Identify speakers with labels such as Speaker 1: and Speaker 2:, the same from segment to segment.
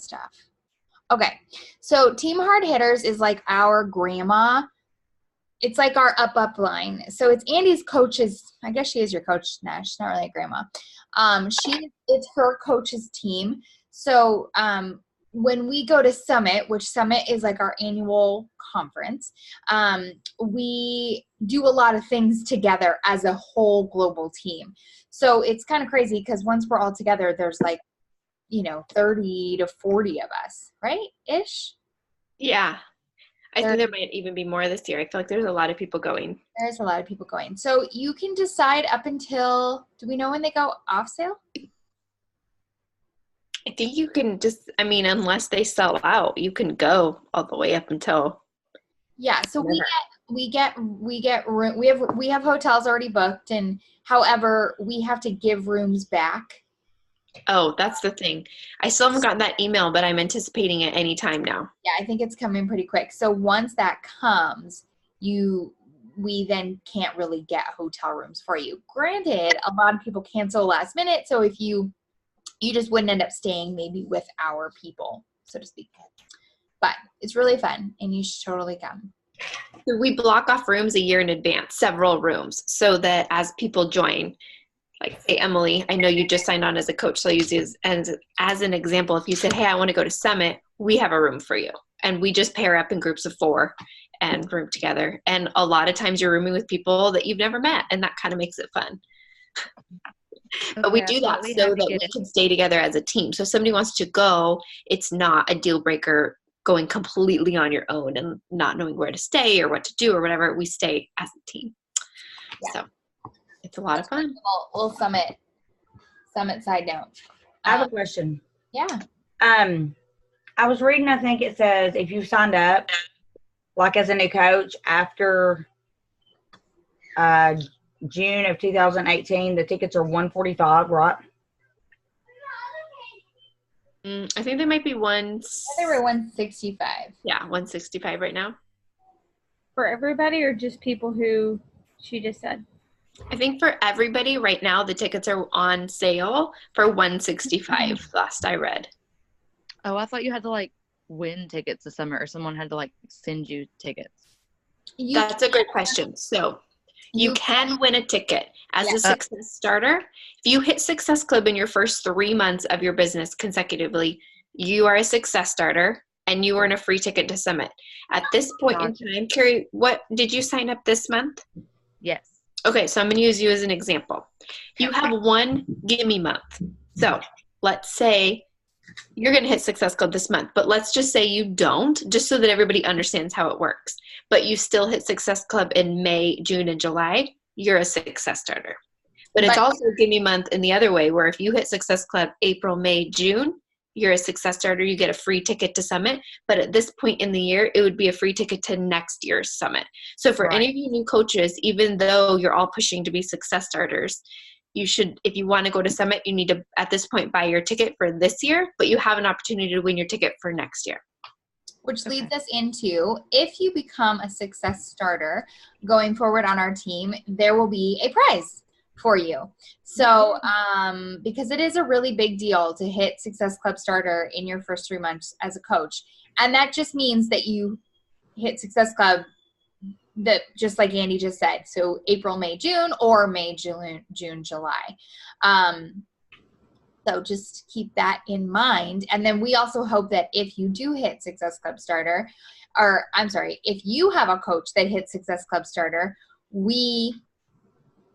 Speaker 1: stuff. Okay, so Team Hard Hitters is like our grandma. It's like our up line. So it's Andy's coach's, I guess she is your coach now. She's not really a grandma. It's her coach's team. So when we go to Summit, which Summit is like our annual conference, we do a lot of things together as a whole global team. So it's kind of crazy because once we're all together, there's like, 30 to 40 of us, right? Ish.
Speaker 2: Yeah. I think there might even be more this year. I feel like there's a lot of people going.
Speaker 1: There's a lot of people going. So you can decide up until, do we know when they go off sale?
Speaker 2: I think you can just, unless they sell out, you can go all the way up until.
Speaker 1: Yeah. So we get room. We have hotels already booked, and however, we have to give rooms back.
Speaker 2: Oh, that's the thing. I still haven't gotten that email, but I'm anticipating it any time now.
Speaker 1: Yeah, I think it's coming pretty quick. So once that comes, we then can't really get hotel rooms for you. Granted, a lot of people cancel last minute, so if you just wouldn't end up staying maybe with our people, so to speak. But it's really fun, and you should totally come.
Speaker 2: We block off rooms a year in advance, several rooms, so that as people join, like say Emily, I know you just signed on as a coach, so I'll use this as an example. If you said, hey, I want to go to Summit, we have a room for you. And we just pair up in groups of 4 and room together. And a lot of times you're rooming with people that you've never met, and that kind of makes it fun. Okay, but we do that so that we can stay together as a team. So if somebody wants to go, it's not a deal breaker going completely on your own and not knowing where to stay or what to do or whatever. We stay as a team. Yeah. So it's a lot of fun.
Speaker 1: Little Summit side note.
Speaker 3: I have a question.
Speaker 1: Yeah.
Speaker 3: I was reading, I think it says if you signed up, like as a new coach after June of 2018, the tickets are $145, right?
Speaker 2: I think they might be
Speaker 1: They were $165.
Speaker 2: Yeah, $165 right now.
Speaker 4: For everybody or just people who she just said?
Speaker 2: I think for everybody right now, the tickets are on sale for $165 last I read.
Speaker 5: Oh, I thought you had to win tickets this summer, or someone had to send you tickets.
Speaker 2: That's a great question. So you can win a ticket as a Success Starter. If you hit Success Club in your first 3 months of your business consecutively, you are a Success Starter and you earn a free ticket to Summit. At this point in time, Carrie, what did you sign up this month?
Speaker 5: Yes.
Speaker 2: Okay, so I'm going to use you as an example. You have one gimme month. So let's say you're going to hit Success Club this month, but let's just say you don't, just so that everybody understands how it works. But you still hit Success Club in May, June, and July, you're a Success Starter. But it's also a gimme month in the other way, where if you hit Success Club April, May, June, you're a Success Starter, you get a free ticket to Summit. But at this point in the year, it would be a free ticket to next year's Summit. So for any of you new coaches, even though you're all pushing to be Success Starters, you should, if you want to go to Summit, you need to, at this point, buy your ticket for this year, but you have an opportunity to win your ticket for next year.
Speaker 1: Which leads us into, if you become a Success Starter going forward on our team, there will be a prize for you. So, because it is a really big deal to hit Success Club Starter in your first 3 months as a coach. And that just means that you hit Success Club, that just like Andy just said, so April, May, June, or May, June, July. So just keep that in mind. And then we also hope that if you do hit Success Club Starter, or I'm sorry, if you have a coach that hits Success Club Starter, we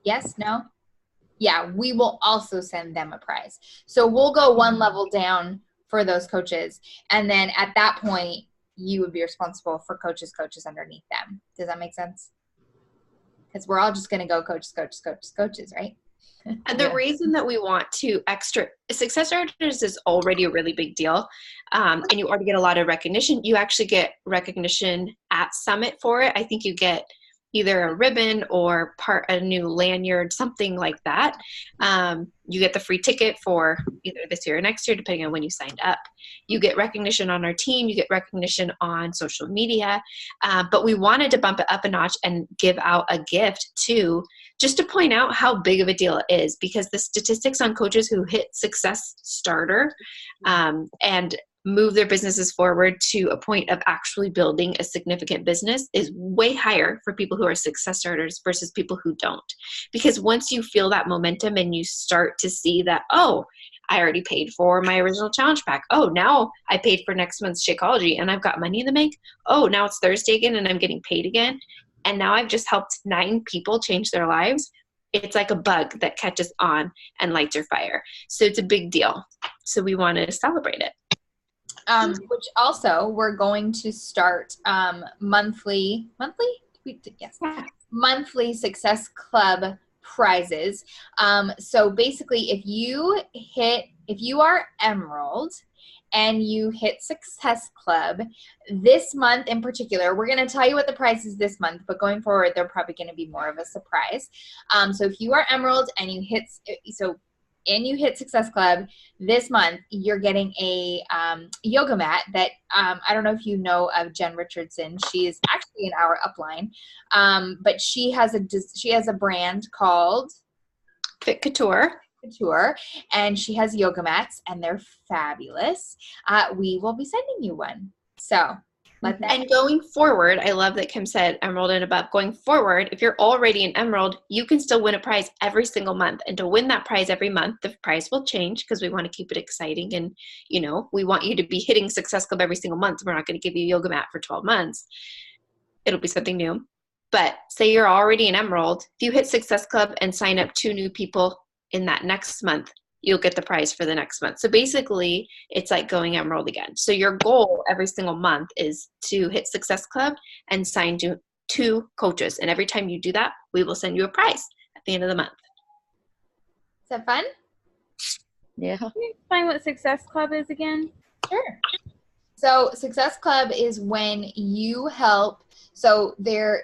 Speaker 1: will also send them a prize. So we'll go one level down for those coaches. And then at that point, you would be responsible for coaches underneath them. Does that make sense? Because we're all just going to go coaches, right?
Speaker 2: And the reason that we want to Success Starters is already a really big deal. And you already get a lot of recognition. You actually get recognition at Summit for it. I think you get either a ribbon or a new lanyard, something like that. You get the free ticket for either this year or next year, depending on when you signed up. You get recognition on our team. You get recognition on social media. But we wanted to bump it up a notch and give out a gift too, just to point out how big of a deal it is, because the statistics on coaches who hit Success Starter and move their businesses forward to a point of actually building a significant business is way higher for people who are success starters versus people who don't. Because once you feel that momentum and you start to see that, oh, I already paid for my original challenge pack. Oh, now I paid for next month's Shakeology and I've got money in the bank. Oh, now it's Thursday again and I'm getting paid again. And now I've just helped 9 people change their lives. It's like a bug that catches on and lights your fire. So it's a big deal. So we want to celebrate it.
Speaker 1: Which also we're going to start monthly Success Club prizes. So basically, if you are Emerald and you hit Success Club this month in particular, we're going to tell you what the prize is this month, but going forward, they're probably going to be more of a surprise. So if you are Emerald and you hit Success Club this month, you're getting a yoga mat that I don't know if you know of Jen Richardson. She is actually in our upline, but she has a brand called
Speaker 2: Fit Couture,
Speaker 1: and she has yoga mats, and they're fabulous. We will be sending you one. So
Speaker 2: and going forward, I love that Kim said Emerald and above. Going forward, if you're already an Emerald, you can still win a prize every single month. And to win that prize every month, the prize will change because we want to keep it exciting. And, we want you to be hitting Success Club every single month. We're not going to give you a yoga mat for 12 months. It'll be something new. But say you're already an Emerald, if you hit Success Club and sign up 2 new people in that next month, you'll get the prize for the next month. So basically, it's like going Emerald again. So your goal every single month is to hit Success Club and sign 2 coaches. And every time you do that, we will send you a prize at the end of the month.
Speaker 1: Is that fun?
Speaker 5: Yeah.
Speaker 4: Can you explain what Success Club is again?
Speaker 1: Sure. So Success Club is when you help. So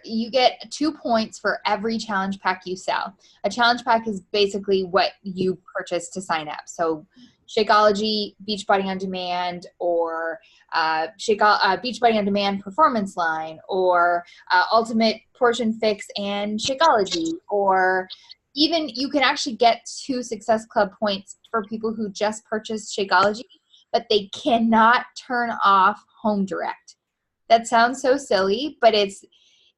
Speaker 1: you get 2 points for every challenge pack you sell. A challenge pack is basically what you purchase to sign up. So Shakeology, Beachbody On Demand, or Beachbody On Demand Performance Line, or Ultimate Portion Fix and Shakeology, or even you can actually get 2 Success Club points for people who just purchased Shakeology, but they cannot turn off Home Direct. That sounds so silly, but it's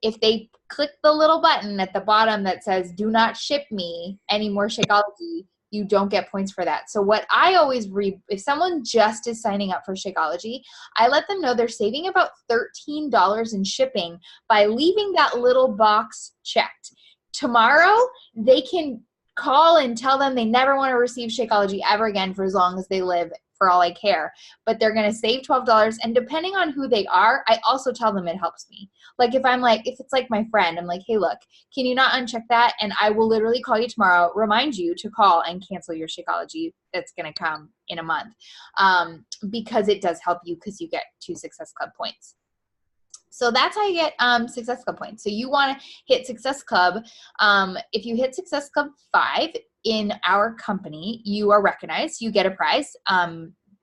Speaker 1: if they click the little button at the bottom that says do not ship me any more Shakeology, you don't get points for that. So what I always if someone just is signing up for Shakeology, I let them know they're saving about $13 in shipping by leaving that little box checked. Tomorrow, they can call and tell them they never want to receive Shakeology ever again for as long as they live, for all I care, but they're going to save $12. And depending on who they are, I also tell them it helps me. Like if it's like my friend, I'm like, hey, look, can you not uncheck that? And I will literally call you tomorrow, remind you to call and cancel your Shakeology that's going to come in a month. Because it does help you because you get 2 Success Club points. So that's how you get Success Club points. So you want to hit Success Club. If you hit Success Club 5 in our company, you are recognized. You get a prize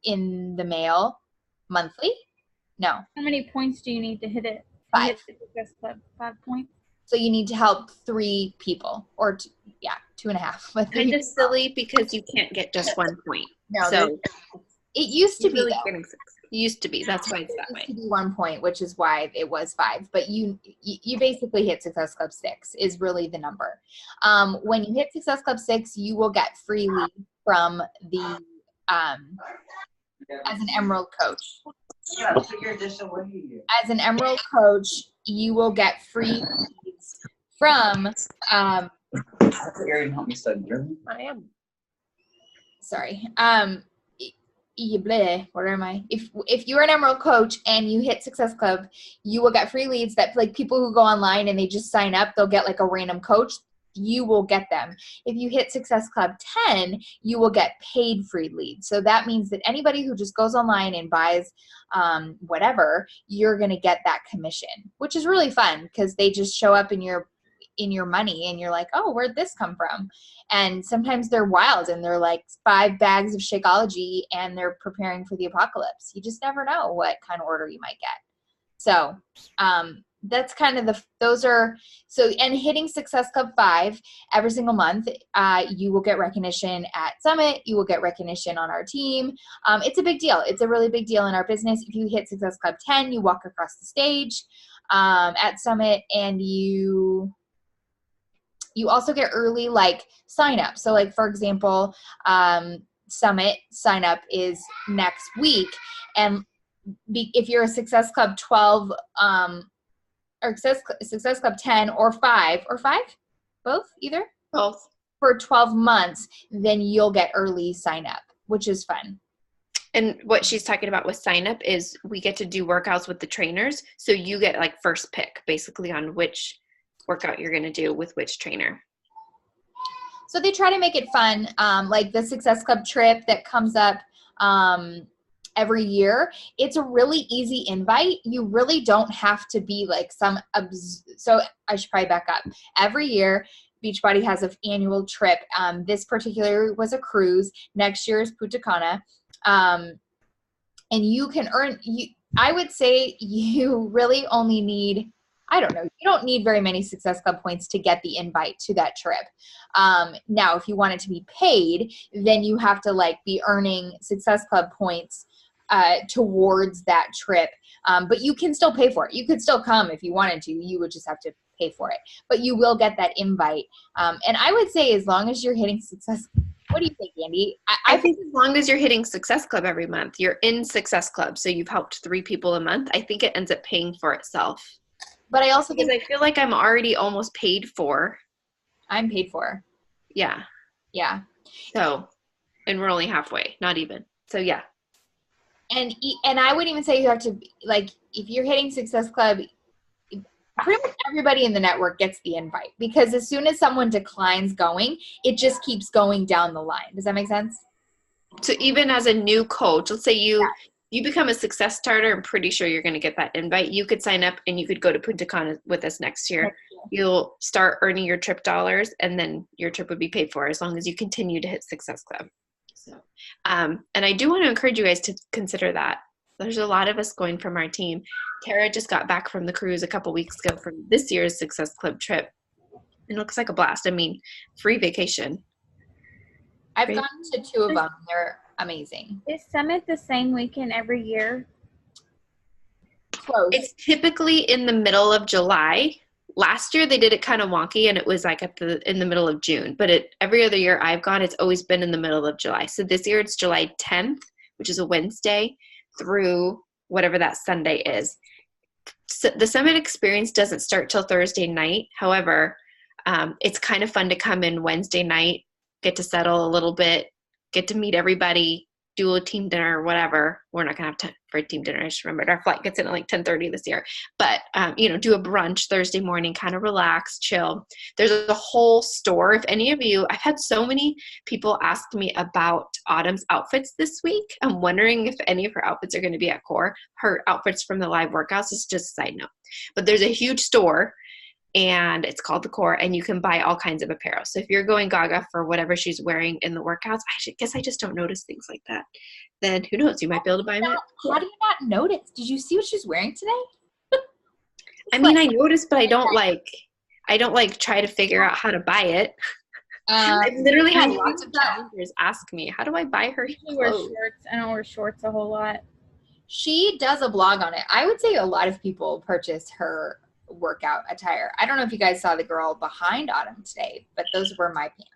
Speaker 1: in the mail monthly. No.
Speaker 4: How many points do you need to hit it?
Speaker 1: 5.
Speaker 4: Hit the Success Club 5 points.
Speaker 1: So you need to help 3 people, or 2.5. But
Speaker 2: Kind of silly because you can't get just 1 point.
Speaker 1: No,
Speaker 2: so
Speaker 1: it used to be.
Speaker 2: Really used to be. That's why it's that way.
Speaker 1: It used to be 1 point, which is why it was 5. But you basically hit Success Club 6 is really the number. When you hit Success Club 6, you will get free lead from the as an Emerald coach. As an Emerald coach, you will get free leads from.
Speaker 6: I thought you were gonna help me study German.
Speaker 2: I am.
Speaker 1: Sorry. Where am I? If you're an Emerald coach and you hit Success Club, you will get free leads that like people who go online and they just sign up, they'll get like a random coach. You will get them. If you hit Success Club 10, you will get paid free leads. So that means that anybody who just goes online and buys whatever, you're going to get that commission, which is really fun because they just show up in your money and you're like, oh, where'd this come from? And sometimes they're wild and they're like 5 bags of Shakeology and they're preparing for the apocalypse. You just never know what kind of order you might get. So that's kind of those are, so, and hitting Success Club 5 every single month, you will get recognition at Summit. You will get recognition on our team. It's a big deal. It's a really big deal in our business. If you hit Success Club 10, you walk across the stage at Summit, and you also get early like sign up. So like, for example, Summit sign up is next week. And if you're a Success Club 12, or Success Club 10 or 5, both, either?
Speaker 2: Both.
Speaker 1: For 12 months, then you'll get early sign up, which is fun.
Speaker 2: And what she's talking about with sign up is we get to do workouts with the trainers. So you get like first pick basically on which workout you're going to do with which trainer.
Speaker 1: So they try to make it fun. Like the Success Club trip that comes up every year, it's a really easy invite. You really don't have to be like so I should probably back up. Every year, Beachbody has an annual trip. This particular was a cruise. Next year is Punta Cana. And you can earn, I would say you really only need, I don't know, you don't need very many Success Club points to get the invite to that trip. Now, if you want it to be paid, then you have to like be earning Success Club points towards that trip. But you can still pay for it. You could still come if you wanted to. You would just have to pay for it. But you will get that invite. And I would say as long as you're hitting Success, what do you think, Andy?
Speaker 2: I think as long as you're hitting Success Club every month, you're in Success Club, so you've helped 3 people a month, I think it ends up paying for itself.
Speaker 1: But I also
Speaker 2: Because
Speaker 1: think
Speaker 2: I feel like I'm already almost paid for.
Speaker 1: I'm paid for.
Speaker 2: Yeah.
Speaker 1: Yeah.
Speaker 2: So, and we're only halfway, not even. So yeah.
Speaker 1: And I would even say you have to, like, if you're hitting Success Club, pretty much everybody in the network gets the invite, because as soon as someone declines going, it just keeps going down the line. Does that make sense?
Speaker 2: So even as a new coach, let's say you become a Success Starter, I'm pretty sure you're going to get that invite. You could sign up and you could go to Punta Cana with us next year. You'll start earning your trip dollars, and then your trip would be paid for as long as you continue to hit Success Club. So, and I do want to encourage you guys to consider that. There's a lot of us going from our team. Tara just got back from the cruise a couple weeks ago from this year's Success Club trip. It looks like a blast. I mean, free vacation.
Speaker 1: I've gone to 2 of them. They're amazing.
Speaker 4: Is Summit the same weekend every year?
Speaker 1: Close.
Speaker 2: It's typically in the middle of July. Last year they did it kind of wonky, and it was like in the middle of June. But every other year I've gone, it's always been in the middle of July. So this year it's July 10th, which is a Wednesday, through whatever that Sunday is. So the Summit experience doesn't start till Thursday night. However, it's kind of fun to come in Wednesday night, get to settle a little bit, get to meet everybody, do a team dinner or whatever. We're not going to have time for a team dinner. I just remembered our flight gets in at like 10:30 this year. But, do a brunch Thursday morning, kind of relax, chill. There's a whole store. If any of you, I've had so many people ask me about Autumn's outfits this week. I'm wondering if any of her outfits are going to be at Core. Her outfits from the live workouts is just a side note. But there's a huge store, and it's called the Core, and you can buy all kinds of apparel. So if you're going gaga for whatever she's wearing in the workouts, I just don't notice things like that. Then who knows? You might be able to buy them.
Speaker 1: How do you not notice? Did you see what she's wearing today?
Speaker 2: I mean, I noticed, but I don't try to figure out how to buy it. I've literally had lots of challengers ask me, how do I buy her
Speaker 4: I wear
Speaker 2: clothes?
Speaker 4: shorts. I don't wear shorts a whole lot.
Speaker 1: She does a blog on it. I would say a lot of people purchase her workout attire. I don't know if you guys saw the girl behind Autumn today, but those were my pants.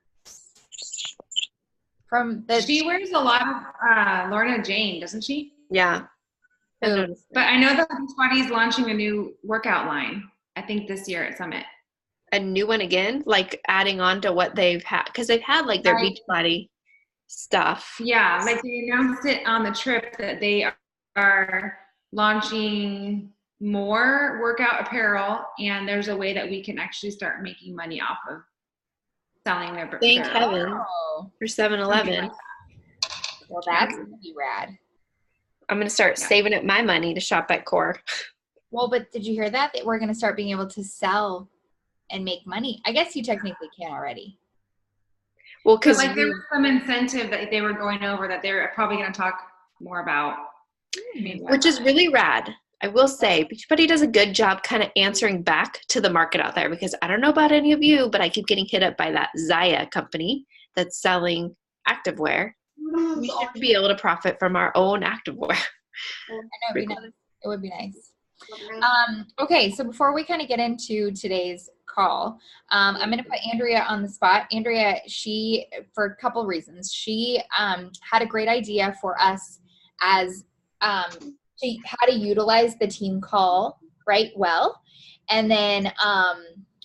Speaker 7: She wears a lot of Lorna Jane, doesn't she?
Speaker 2: Yeah.
Speaker 1: But
Speaker 7: I know that Beachbody is launching a new workout line, I think this year at Summit.
Speaker 2: A new one again, like adding on to what they've had, because they've had like their Beachbody stuff.
Speaker 7: Yeah, like they announced it on the trip that they are launching more workout apparel, and there's a way that we can actually start making money off of selling their
Speaker 2: Thank
Speaker 7: apparel.
Speaker 2: heaven
Speaker 1: oh,
Speaker 2: for 7-Eleven.
Speaker 1: well, that's gonna be rad.
Speaker 2: I'm going to start saving up my money to shop at Core.
Speaker 1: Well, but did you hear that we're gonna start being able to sell and make money? I guess you technically can already.
Speaker 2: Well,
Speaker 7: Because
Speaker 2: because
Speaker 7: there was some incentive that they were going over that they're probably going to talk more about.
Speaker 2: which is really rad. I will say Beachbody does a good job kind of answering back to the market out there, because I don't know about any of you, but I keep getting hit up by that Zaya company that's selling activewear. We should be able to profit from our own activewear.
Speaker 1: I know, it'd be nice. It would be nice. Okay, so before we kind of get into today's call, I'm going to put Andrea on the spot. Andrea, she, for a couple reasons, she had a great idea for us as how to utilize the team call right well. And then,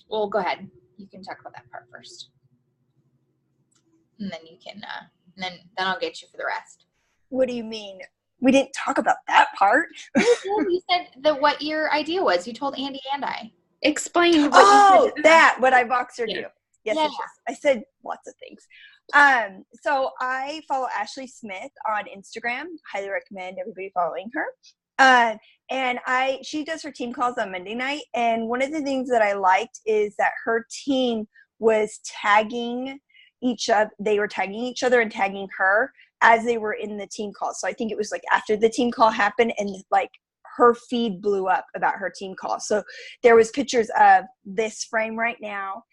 Speaker 1: well, go ahead. You can talk about that part first. And then you can, then I'll get you for the rest.
Speaker 8: What do you mean? We didn't talk about that part.
Speaker 1: You said what your idea was. You told Andy and I.
Speaker 2: Explain what
Speaker 8: Oh,
Speaker 2: you
Speaker 8: that, what I boxered you. Yes,
Speaker 1: Yeah.
Speaker 8: yes, yes. I said lots of things. So I follow Ashley Smith on Instagram. Highly recommend everybody following her. And she does her team calls on Monday night. And one of the things that I liked is that her team was tagging each other. They were tagging each other and tagging her as they were in the team call. So I think it was like after the team call happened and like her feed blew up about her team call. So there was pictures of this frame right now.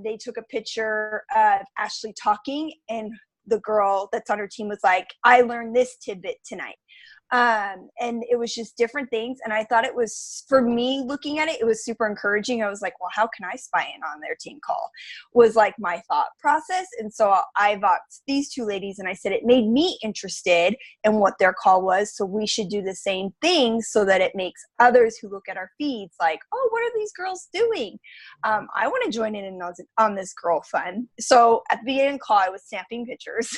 Speaker 8: They took a picture of Ashley talking, and the girl that's on her team was like, I learned this tidbit tonight. And it was just different things. And I thought it was, for me looking at it, it was super encouraging. I was like, well, how can I spy in on their team call? Was like my thought process. And so I boxed these two ladies and I said, it made me interested in what their call was. So we should do the same thing so that it makes others who look at our feeds like, oh, what are these girls doing? I want to join in on this girl fun. So at the beginning of the call, I was snapping pictures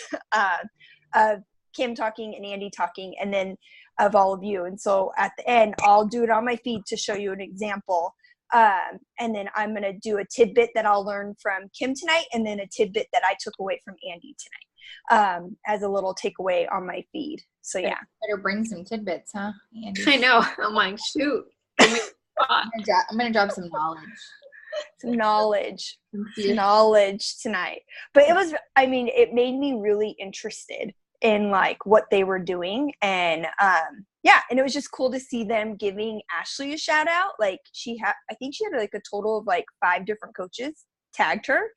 Speaker 8: of Kim talking and Andy talking, and then of all of you. And so at the end, I'll do it on my feed to show you an example. And then I'm going to do a tidbit that I'll learn from Kim tonight, and then a tidbit that I took away from Andy tonight as a little takeaway on my feed. So yeah.
Speaker 1: Better bring some tidbits, huh, Andy?
Speaker 2: I know. I'm like, shoot.
Speaker 1: I'm going to drop some knowledge.
Speaker 8: Some knowledge tonight. But it was, I mean, it made me really interested in like what they were doing. And and it was just cool to see them giving Ashley a shout out. Like I think she had like a total of like 5 different coaches tagged her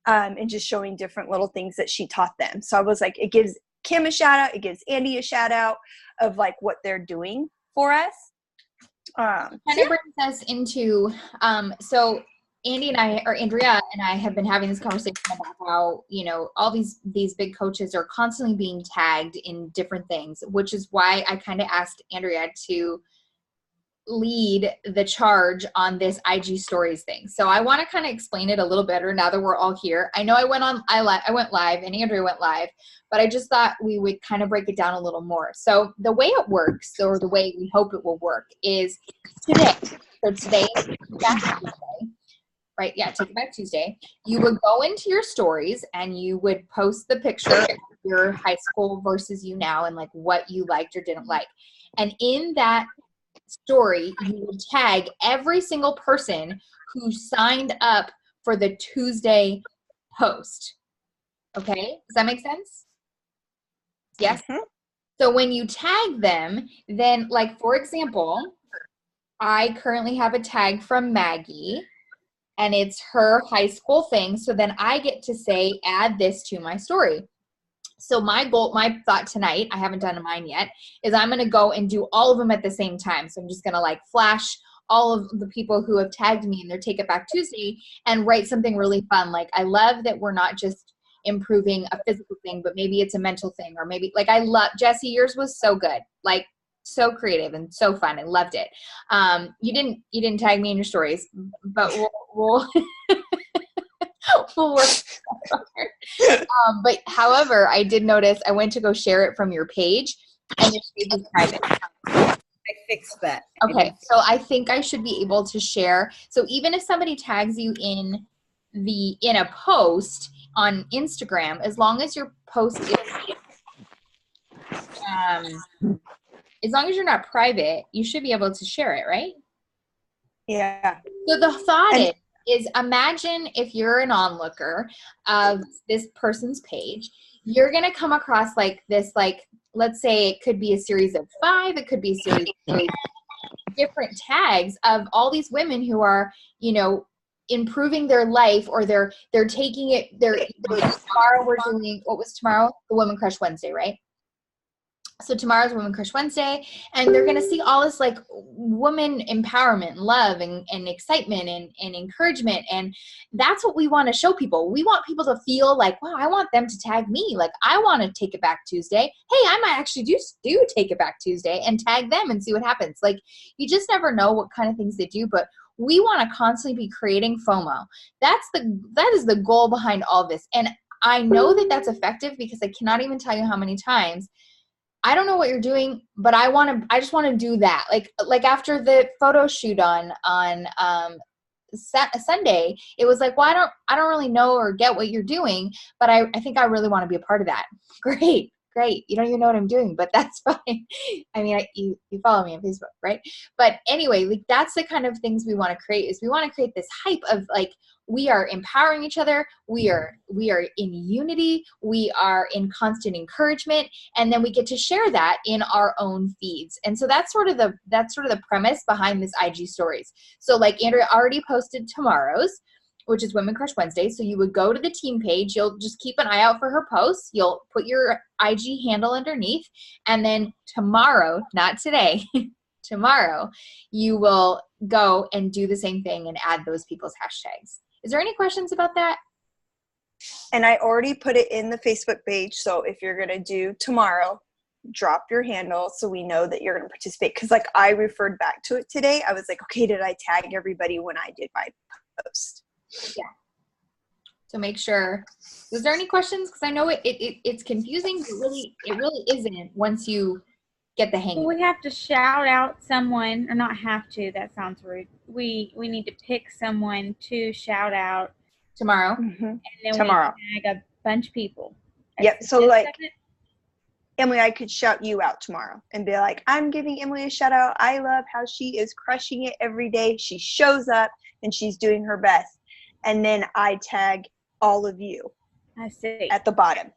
Speaker 8: and just showing different little things that she taught them. So I was like, it gives Kim a shout out, it gives Andy a shout out of like what they're doing for us.
Speaker 1: Kind of brings us into so Andy and I, or Andrea and I, have been having this conversation about how, you know, all these big coaches are constantly being tagged in different things, which is why I kind of asked Andrea to lead the charge on this IG stories thing. So I want to kind of explain it a little better now that we're all here. I know I went live and Andrea went live, but I just thought we would kind of break it down a little more. So the way it works, or the way we hope it will work, is today. So today is Back Tuesday. Right, yeah, Take It Back Tuesday. You would go into your stories and you would post the picture of your high school versus you now and like what you liked or didn't like. And in that story, you would tag every single person who signed up for the Tuesday post. Okay, does that make sense? Yes? Mm-hmm. So when you tag them, then like, for example, I currently have a tag from Maggie, and it's her high school thing. So then I get to say, add this to my story. So my thought tonight, I haven't done mine yet, is I'm going to go and do all of them at the same time. So I'm just going to like flash all of the people who have tagged me in their Take It Back Tuesday and write something really fun. Like, I love that we're not just improving a physical thing, but maybe it's a mental thing, or maybe like, I love, Jesse, yours was so good. Like, so creative and so fun. I loved it. You didn't tag me in your stories, but we'll we'll work. But however, I did notice I went to go share it from your page, and your page is private.
Speaker 3: I fixed that.
Speaker 1: Okay, so I think I should be able to share. So even if somebody tags you in a post on Instagram, as long as your post is as long as you're not private, you should be able to share it, right?
Speaker 8: Yeah.
Speaker 1: So the thought is imagine if you're an onlooker of this person's page, you're going to come across like this, like, let's say it could be a series of 5, it could be a series of 3. different tags of all these women who are, you know, improving their life, or they're taking it, tomorrow we're doing, what was tomorrow? The Woman Crush Wednesday, right? So tomorrow's Women Crush Wednesday, and they're going to see all this like woman empowerment, love, and excitement and encouragement. And that's what we want to show people. We want people to feel like, wow, I want them to tag me. Like, I want to Take It Back Tuesday. Hey, I might actually do Take It Back Tuesday and tag them and see what happens. Like, you just never know what kind of things they do, but we want to constantly be creating FOMO. That is the goal behind all this. And I know that that's effective because I cannot even tell you how many times I don't know what you're doing, but I just want to do that. Like after the photo shoot on Sunday, it was like, well, I don't really know or get what you're doing, but I think I really want to be a part of that. Great. You don't even know what I'm doing, but that's fine. I mean, you follow me on Facebook, right? But anyway, like that's the kind of things we want to create. Is we want to create this hype of like, we are empowering each other. We are in unity. We are in constant encouragement, and then we get to share that in our own feeds. And so that's sort of the premise behind this IG stories. So like Andrea already posted tomorrow's, which is Women Crush Wednesday. So you would go to the team page. You'll just keep an eye out for her posts. You'll put your IG handle underneath, and then tomorrow, not today, tomorrow, you will go and do the same thing and add those people's hashtags. Is there any questions about that?
Speaker 8: And I already put it in the Facebook page. So if you're going to do tomorrow, drop your handle so we know that you're going to participate. Because like I referred back to it today. I was like, okay, did I tag everybody when I did my post?
Speaker 1: Yeah. So make sure. Was there any questions? Because I know it's confusing, but it really isn't once you get the hang of it.
Speaker 4: We have to shout out someone, or not have to. That sounds rude. We need to pick someone to shout out
Speaker 1: Tomorrow.
Speaker 8: Mm-hmm.
Speaker 4: and then
Speaker 8: Tomorrow.
Speaker 4: we tag a bunch of people.
Speaker 8: Yep.
Speaker 4: That's
Speaker 8: So
Speaker 4: the gist
Speaker 8: like
Speaker 4: of it.
Speaker 8: Emily, I could shout you out tomorrow and be like, I'm giving Emily a shout out. I love how she is crushing it every day. She shows up and she's doing her best. And then I tag all of you
Speaker 4: I see.
Speaker 8: at the bottom.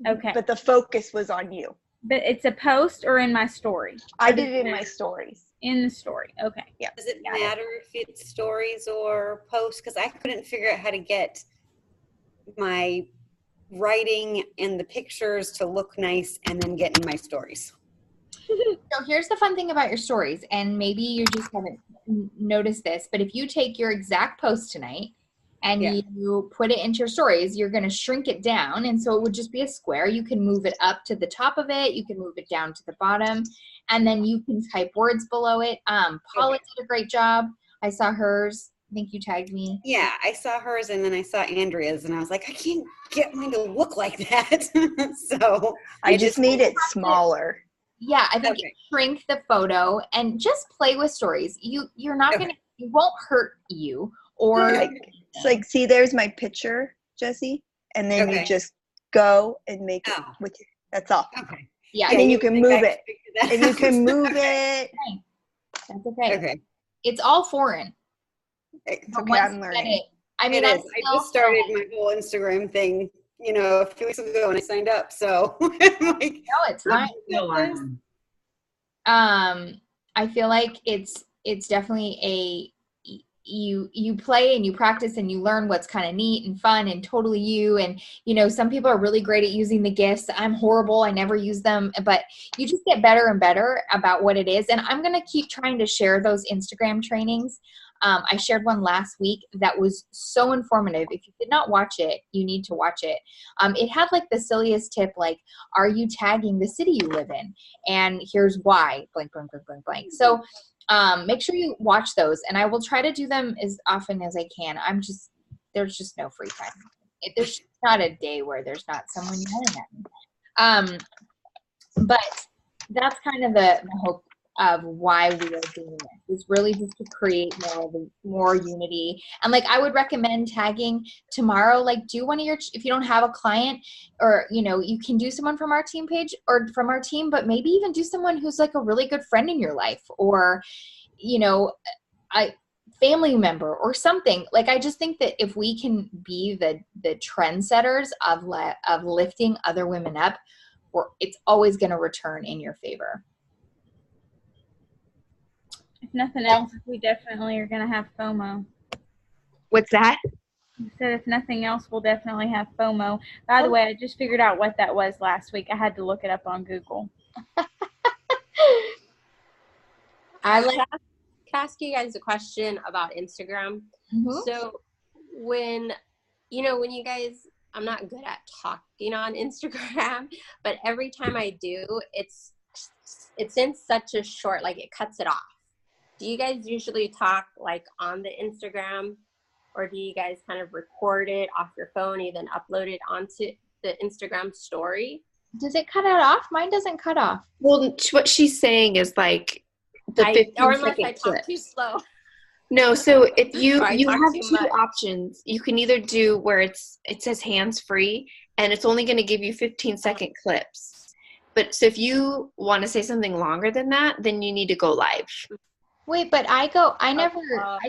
Speaker 4: Okay.
Speaker 8: But the focus was on you.
Speaker 4: But it's a post or in my story?
Speaker 8: I did it in my stories.
Speaker 4: In the story. Okay.
Speaker 8: Yeah.
Speaker 9: Does it matter if it's stories or posts? Because I couldn't figure out how to get my writing and the pictures to look nice and then get in my stories.
Speaker 1: So here's the fun thing about your stories, and maybe you just haven't noticed this, but if you take your exact post tonight and you put it into your stories, you're going to shrink it down. And so it would just be a square. You can move it up to the top of it. You can move it down to the bottom, and then you can type words below it. Paula did a great job. I saw hers. I think you tagged me.
Speaker 9: Yeah, I saw hers and then I saw Andrea's and I was like, I can't get mine to look like that. So
Speaker 8: I just made it smaller.
Speaker 1: Yeah, I think shrink the photo and just play with stories. You're not going to, it won't hurt you or.
Speaker 8: It's like, see, there's my picture, Jesse. And then you just go and make it with you. That's all.
Speaker 9: Okay.
Speaker 1: Yeah.
Speaker 8: And then you can move it. And you can move it.
Speaker 1: That's okay.
Speaker 9: Okay.
Speaker 1: It's all foreign.
Speaker 8: It's okay, I'm learning.
Speaker 1: I mean,
Speaker 9: I just started my whole Instagram thing, a few weeks ago when I signed up. So I'm like,
Speaker 1: no, it's fine. I feel like it's definitely you play and you practice and you learn what's kind of neat and fun and totally you. And, some people are really great at using the GIFs. I'm horrible. I never use them, but you just get better and better about what it is. And I'm going to keep trying to share those Instagram trainings. I shared one last week that was so informative. If you did not watch it, you need to watch it. It had like the silliest tip, like, are you tagging the city you live in? And here's why, blank, blank, blank, blank, blank. So make sure you watch those, and I will try to do them as often as I can. There's just no free time. There's not a day where there's not someone yelling at me. But that's kind of the hope of why we are doing this, is really just to create more unity. And like, I would recommend tagging tomorrow, like do one of your, if you don't have a client, or, you can do someone from our team page or from our team, but maybe even do someone who's like a really good friend in your life, or, a family member or something. Like, I just think that if we can be the trendsetters of lifting other women up, it's always going to return in your favor.
Speaker 4: I nothing else, we definitely are going to have FOMO.
Speaker 5: What's that?
Speaker 4: I said if nothing else, we'll definitely have FOMO. By the way, I just figured out what that was last week. I had to look it up on Google.
Speaker 10: I like to ask you guys a question about Instagram.
Speaker 1: Mhm.
Speaker 10: So when you guys, I'm not good at talking on Instagram, but every time I do, it's in such a short, like it cuts it off. Do you guys usually talk like on the Instagram, or do you guys kind of record it off your phone and then upload it onto the Instagram story?
Speaker 1: Does it cut it off? Mine doesn't cut off.
Speaker 2: Well, what she's saying is like the 15
Speaker 10: or unless I
Speaker 2: second
Speaker 10: talk
Speaker 2: clip.
Speaker 10: too slow.
Speaker 2: No, so if you
Speaker 10: Or I
Speaker 2: you
Speaker 10: talk
Speaker 2: have
Speaker 10: too
Speaker 2: two
Speaker 10: much.
Speaker 2: options. You can either do where it says hands free, and it's only going to give you 15-second clips. But so if you want to say something longer than that, then you need to go live.
Speaker 1: Wait, but I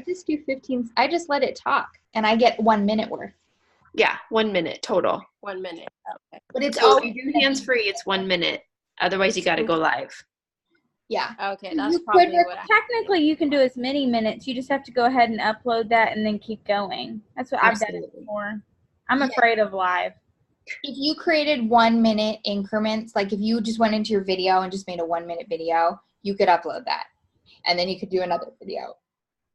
Speaker 1: just do 15, I just let it talk and I get 1 minute worth.
Speaker 2: Yeah, 1 minute total.
Speaker 10: 1 minute. Okay.
Speaker 1: But it's
Speaker 2: So
Speaker 1: all
Speaker 2: if you do hands free, it's 1 minute. Otherwise, you got to go live.
Speaker 1: yeah.
Speaker 10: Okay, that's
Speaker 4: You
Speaker 10: probably
Speaker 4: could,
Speaker 10: what I.
Speaker 4: technically, you can do as many minutes. You just have to go ahead and upload that and then keep going. That's what I've done it
Speaker 2: Absolutely.
Speaker 4: before. I'm
Speaker 1: Yeah.
Speaker 4: afraid of live.
Speaker 1: If you created 1 minute increments, like if you just went into your video and just made a 1 minute video, you could upload that. And then you could do another video.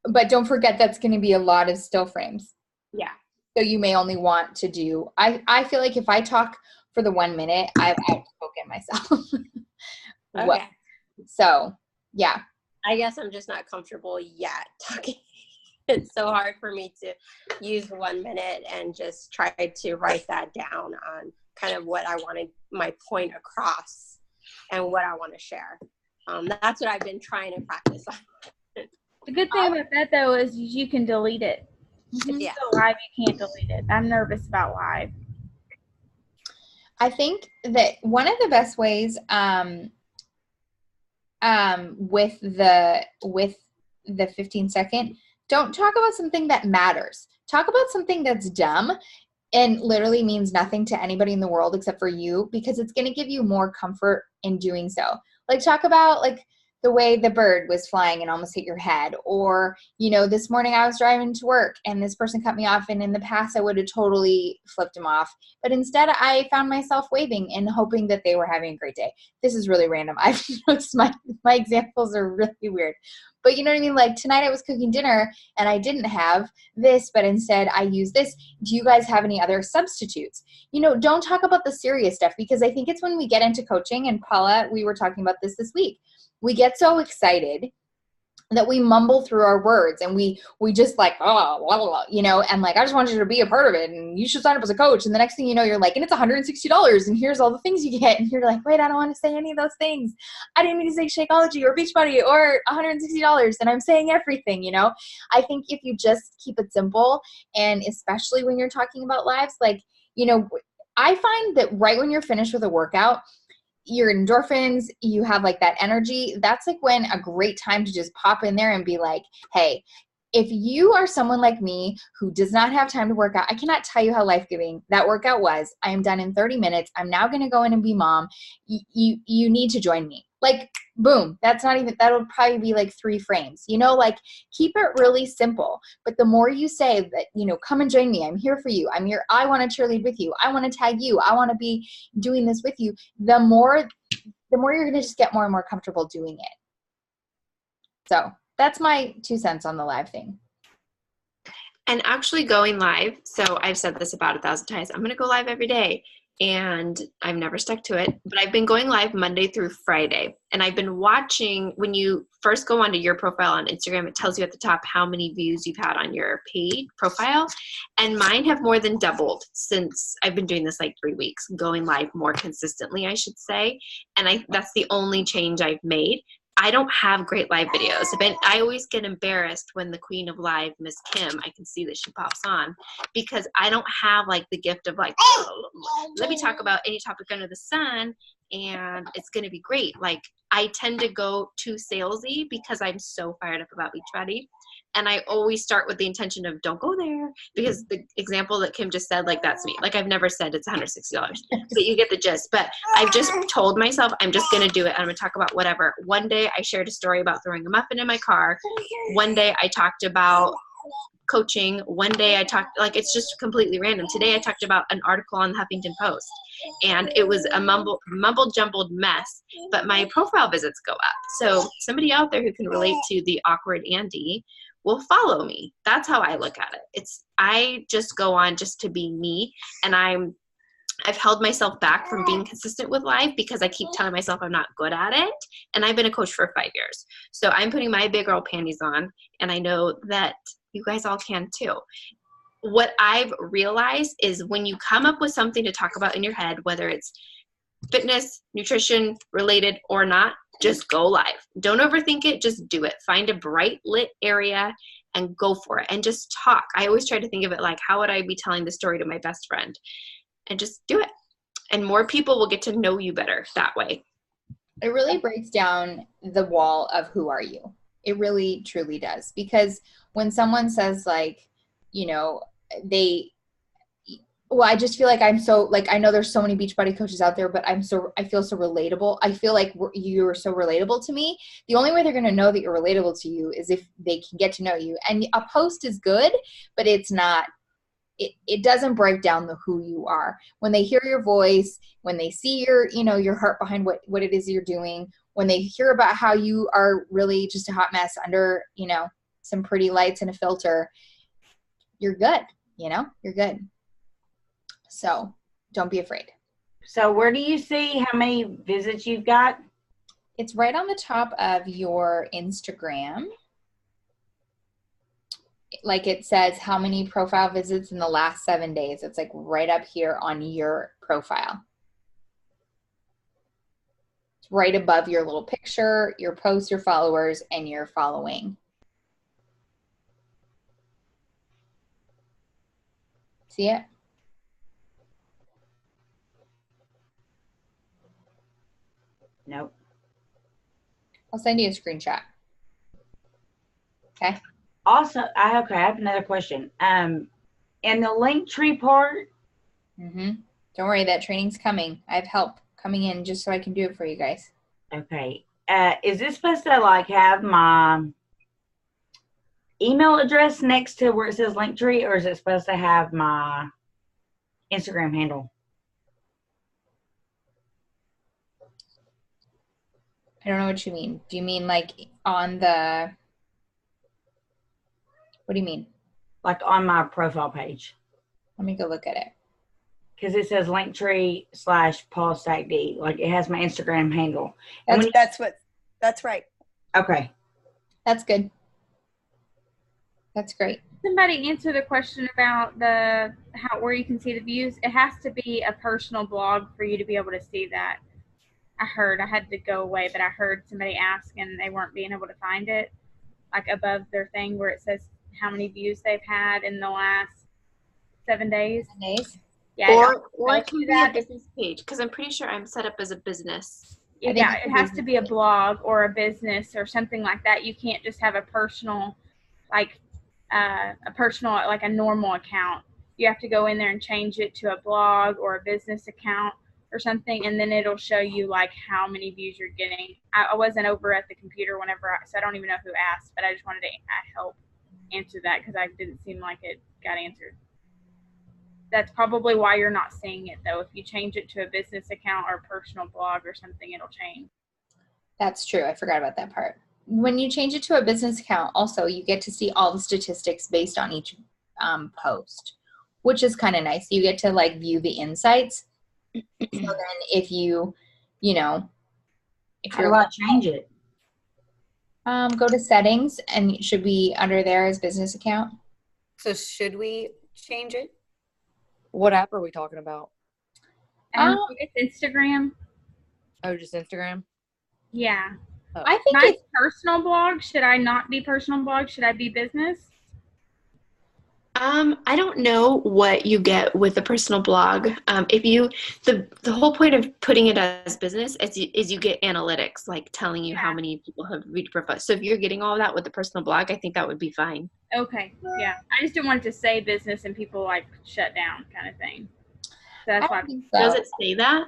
Speaker 1: But don't forget that's going to be a lot of still frames.
Speaker 10: Yeah.
Speaker 1: So you may only want to do, I feel like if I talk for the 1 minute, I've outspoken myself.
Speaker 10: Okay.
Speaker 1: So, yeah.
Speaker 10: I guess I'm just not comfortable yet talking. It's so hard for me to use 1 minute and just try to write that down on kind of what I wanted my point across and what I want to share. That's what I've been trying to practice on.
Speaker 4: The good thing about that, though, is you can delete it. If you
Speaker 10: Yeah.
Speaker 4: go live, you can't delete it. I'm nervous about live.
Speaker 1: I think that one of the best ways with the 15-second, don't talk about something that matters. Talk about something that's dumb and literally means nothing to anybody in the world except for you, because it's going to give you more comfort in doing so. Like talk about like the way the bird was flying and almost hit your head, or, this morning I was driving to work and this person cut me off, and in the past I would have totally flipped him off. But instead I found myself waving and hoping that they were having a great day. This is really random. I've noticed my examples are really weird. But you know what I mean? Like tonight I was cooking dinner and I didn't have this, but instead I used this. Do you guys have any other substitutes? Don't talk about the serious stuff, because I think it's when we get into coaching, and Paula, we were talking about this week. We get so excited that we mumble through our words, and we just like, and like, I just wanted you to be a part of it and you should sign up as a coach. And the next thing you know, you're like, and it's $160 and here's all the things you get. And you're like, wait, I don't want to say any of those things. I didn't mean to say Shakeology or Beachbody or $160, and I'm saying everything, I think if you just keep it simple, and especially when you're talking about lives, like, I find that right when you're finished with a workout, your endorphins, you have like that energy. That's like when a great time to just pop in there and be like, hey, if you are someone like me who does not have time to work out, I cannot tell you how life-giving that workout was. I am done in 30 minutes. I'm now going to go in and be mom. You need to join me. Like, boom, that'll probably be like 3 frames, like keep it really simple. But the more you say that, come and join me, I'm here for you, I'm here, I want to cheerlead with you, I want to tag you, I want to be doing this with you, the more you're going to just get more and more comfortable doing it. So that's my 2 cents on the live thing.
Speaker 2: And actually going live, so I've said this about 1,000 times, I'm going to go live every day. And I've never stuck to it, but I've been going live Monday through Friday. And I've been watching, when you first go onto your profile on Instagram, it tells you at the top how many views you've had on your paid profile. And mine have more than doubled since I've been doing this like 3 weeks, going live more consistently, I should say. And that's the only change I've made. I don't have great live videos. I always get embarrassed when the queen of live, Miss Kim, I can see that she pops on, because I don't have like the gift of like, oh, let me talk about any topic under the sun and it's going to be great. Like, I tend to go too salesy because I'm so fired up about Beachbody. And I always start with the intention of don't go there, because the example that Kim just said, like, that's me. Like, I've never said it's $160, but you get the gist. But I've just told myself I'm just going to do it. I'm going to talk about whatever. One day I shared a story about throwing a muffin in my car. One day I talked about coaching. One day I talked, like, it's just completely random. Today I talked about an article on the Huffington Post, and it was a mumbled jumbled mess, but my profile visits go up. So somebody out there who can relate to the awkward Andy will follow me. That's how I look at it. I just go on just to be me, and I've held myself back from being consistent with life because I keep telling myself I'm not good at it. And I've been a coach for 5 years. So I'm putting my big girl panties on, and I know that you guys all can too. What I've realized is when you come up with something to talk about in your head, whether it's fitness, nutrition related or not, just go live. Don't overthink it. Just do it. Find a bright lit area and go for it, and just talk. I always try to think of it like, how would I be telling the story to my best friend? And just do it. And more people will get to know you better that way.
Speaker 1: It really breaks down the wall of who are you. It really, truly does. Because when someone says, like, you know, I just feel like I'm so, like, I know there's so many Beachbody coaches out there, but I feel so relatable. I feel like you're so relatable to me. The only way they're going to know that you're relatable to you is if they can get to know you. And a post is good, but it's not, it doesn't break down who you are. When they hear your voice, when they see your heart behind what it is you're doing, when they hear about how you are really just a hot mess under, some pretty lights and a filter, you're good, you're good. So don't be afraid.
Speaker 3: So where do you see how many visits you've got?
Speaker 1: It's right on the top of your Instagram. Like, it says how many profile visits in the last 7 days. It's like right up here on your profile. It's right above your little picture, your posts, your followers, and your following. See it?
Speaker 3: Nope.
Speaker 1: I'll send you a screenshot. Okay.
Speaker 3: Also, I have another question. In the Linktree part.
Speaker 1: Don't worry, that training's coming. I have help coming in just so I can do it for you guys.
Speaker 3: Okay. Is this supposed to, like, have my email address next to where it says Linktree, or is it supposed to have my Instagram handle?
Speaker 1: I don't know what you mean. Do you mean like on the, what do you mean?
Speaker 3: Like on my profile page.
Speaker 1: Let me go look at it.
Speaker 3: Because it says Linktree /Paul Stackd. Like, it has my Instagram handle.
Speaker 8: That's right.
Speaker 3: Okay.
Speaker 1: That's good. That's great.
Speaker 4: Somebody answer the question about where you can see the views. It has to be a personal blog for you to be able to see that. I had to go away, but I heard somebody ask and they weren't being able to find it, like above their thing where it says how many views they've had in the last 7 days.
Speaker 1: 7 days?
Speaker 2: Yeah. Or it can be a business page, because I'm pretty sure I'm set up as a business.
Speaker 4: Yeah, it has to be a blog or a business or something like that. You can't just have a personal, like a normal account. You have to go in there and change it to a blog or a business account or something, and then it'll show you like how many views you're getting. I wasn't over at the computer so I don't even know who asked, but I just wanted to help answer that because I didn't seem like it got answered. That's probably why you're not seeing it, though. If you change it to a business account or a personal blog or something, it'll change.
Speaker 1: That's true. I forgot about that part. When you change it to a business account, also, you get to see all the statistics based on each post, which is kind of nice. You get to, like, view the insights. So then if you
Speaker 3: how do I change it?
Speaker 1: Go to settings, and it should be under there as business account.
Speaker 9: So should we change it?
Speaker 5: What app are we talking about?
Speaker 4: It's Instagram.
Speaker 5: Oh, just Instagram?
Speaker 4: Yeah.
Speaker 5: Oh.
Speaker 1: I think
Speaker 4: it's personal blog. Should I not be personal blog? Should I be business?
Speaker 2: I don't know what you get with a personal blog. If you, the whole point of putting it as business is you get analytics, like telling you how many people have read your profile. So if you're getting all that with the personal blog, I think that would be fine.
Speaker 4: Okay. Yeah. I just didn't want it to say business and people like shut down kind of thing. So that's why.
Speaker 2: Does it say that?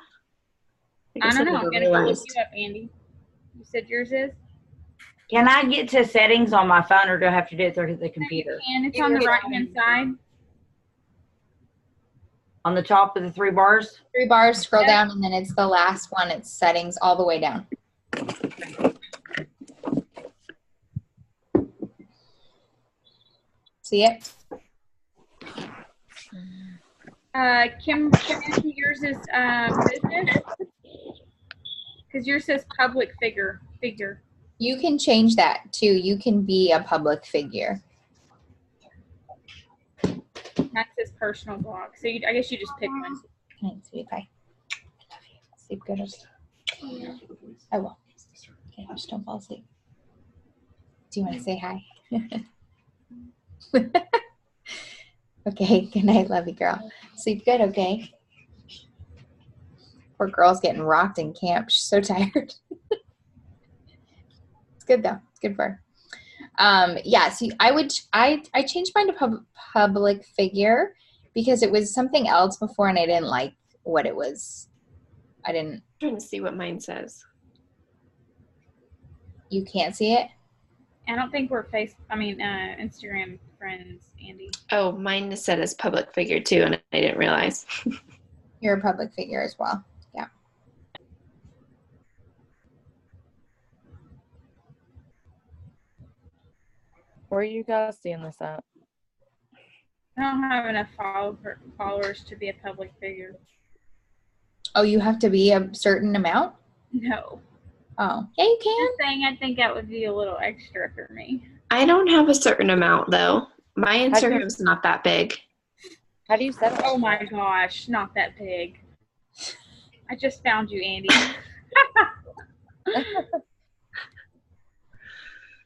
Speaker 4: I don't know. I'm going to go look you up, Andy. You said yours is?
Speaker 3: Can I get to settings on my phone, or do I have to do it through the computer?
Speaker 4: And it's on the right-hand side.
Speaker 3: On the top of the 3 bars?
Speaker 1: 3 bars, scroll down, and then it's the last one. It's settings all the way down. See it?
Speaker 4: Kim, yours is business? Because yours says public figure.
Speaker 1: You can change that too. You can be a public figure.
Speaker 4: That says personal blog. So I guess you just pick one.
Speaker 1: Thanks, sweetie pie. I love you. Sleep good. Okay? I will. Okay, just don't fall asleep. Do you want to say hi? Okay, good night. Love you, girl. Sleep good, okay? Poor girl's getting rocked in camp. She's so tired. It's good though. It's good for her. Yeah, so I changed mine to public figure because it was something else before and I didn't like what it was. I'm
Speaker 2: trying to see what mine says.
Speaker 1: You can't see it?
Speaker 4: I don't think we're Instagram friends, Andy.
Speaker 2: Oh, mine is set as public figure too, and I didn't realize.
Speaker 1: You're a public figure as well. Yeah.
Speaker 5: Where are you guys seeing this at?
Speaker 4: I don't have enough followers to be a public figure.
Speaker 1: Oh, you have to be a certain amount?
Speaker 4: No.
Speaker 1: Oh, yeah, you can.
Speaker 4: Just saying, I think that would be a little extra for me.
Speaker 2: I don't have a certain amount though. My Instagram's not that big.
Speaker 5: How do you set it?
Speaker 4: Oh my gosh, not that big. I just found you, Andy.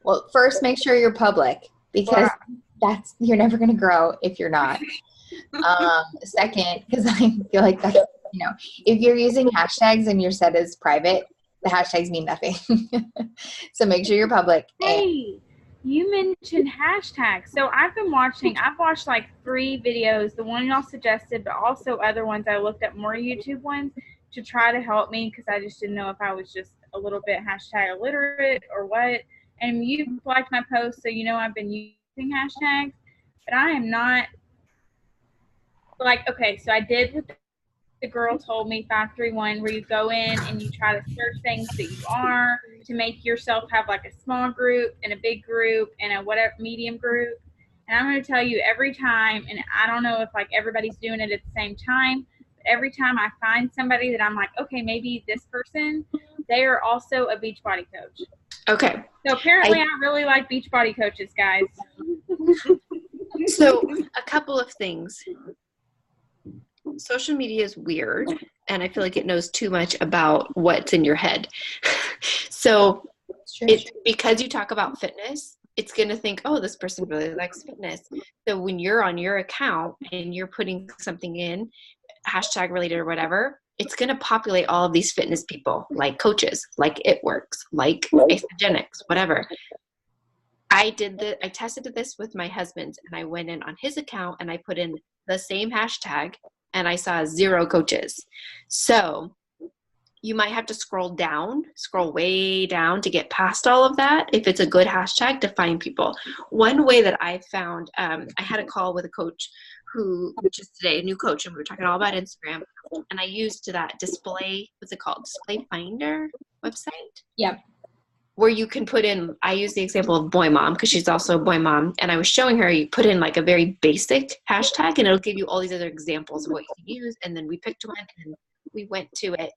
Speaker 1: Well, first make sure you're public because you're never going to grow if you're not. Second, because I feel like that's, if you're using hashtags and you're set as private, the hashtags mean nothing. So make sure you're public.
Speaker 4: Hey, you mentioned hashtags. So I've watched like 3 videos, the one y'all suggested, but also other ones. I looked up more YouTube ones to try to help me because I just didn't know if I was just a little bit hashtag illiterate or what. And you liked my post, so I've been using hashtags, but I am not so I did what the girl told me, 531, where you go in and you try to search things that you are to make yourself have like a small group and a big group and a whatever medium group. And I'm going to tell you every time, and I don't know if like everybody's doing it at the same time, but every time I find somebody that I'm like, okay, maybe this person, they are also a Beachbody coach.
Speaker 2: Okay.
Speaker 4: So apparently I really like Beachbody coaches, guys.
Speaker 2: So a couple of things. Social media is weird, and I feel like it knows too much about what's in your head. So it's because you talk about fitness, it's going to think, oh, this person really likes fitness. So when you're on your account and you're putting something in, hashtag related or whatever, it's going to populate all of these fitness people, like coaches, like It Works, like Isogenics, whatever. I tested this with my husband, and I went in on his account and I put in the same hashtag, and I saw 0 coaches. So you might have to scroll way down to get past all of that if it's a good hashtag to find people. One way that I found, I had a call with a coach who just today, a new coach, and we were talking all about Instagram, and I used that display, what's it called? Display Finder website?
Speaker 1: Yep.
Speaker 2: Where you can put in, I use the example of boy mom because she's also a boy mom. And I was showing her, you put in like a very basic hashtag and it'll give you all these other examples of what you can use. And then we picked one and we went to it.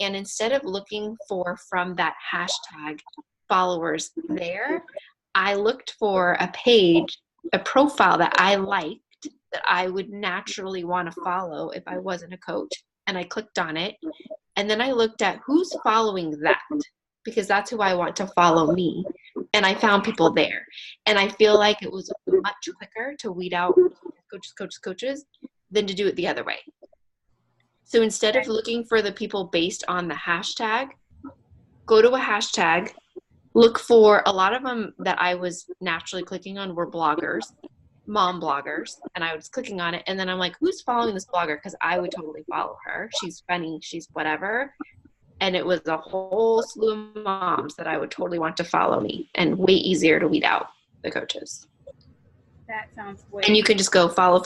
Speaker 2: And instead of looking for from that hashtag followers there, I looked for a page, a profile that I liked that I would naturally want to follow if I wasn't a coach. And I clicked on it. And then I looked at who's following that, because that's who I want to follow me. And I found people there. And I feel like it was much quicker to weed out coaches than to do it the other way. So instead of looking for the people based on the hashtag, go to a hashtag, look for a lot of them that I was naturally clicking on were bloggers, mom bloggers, and I was clicking on it. And then I'm like, who's following this blogger? Because I would totally follow her. She's funny. She's whatever. And it was a whole slew of moms that I would totally want to follow me, and way easier to weed out the coaches.
Speaker 4: That sounds way.
Speaker 2: And you can just go follow.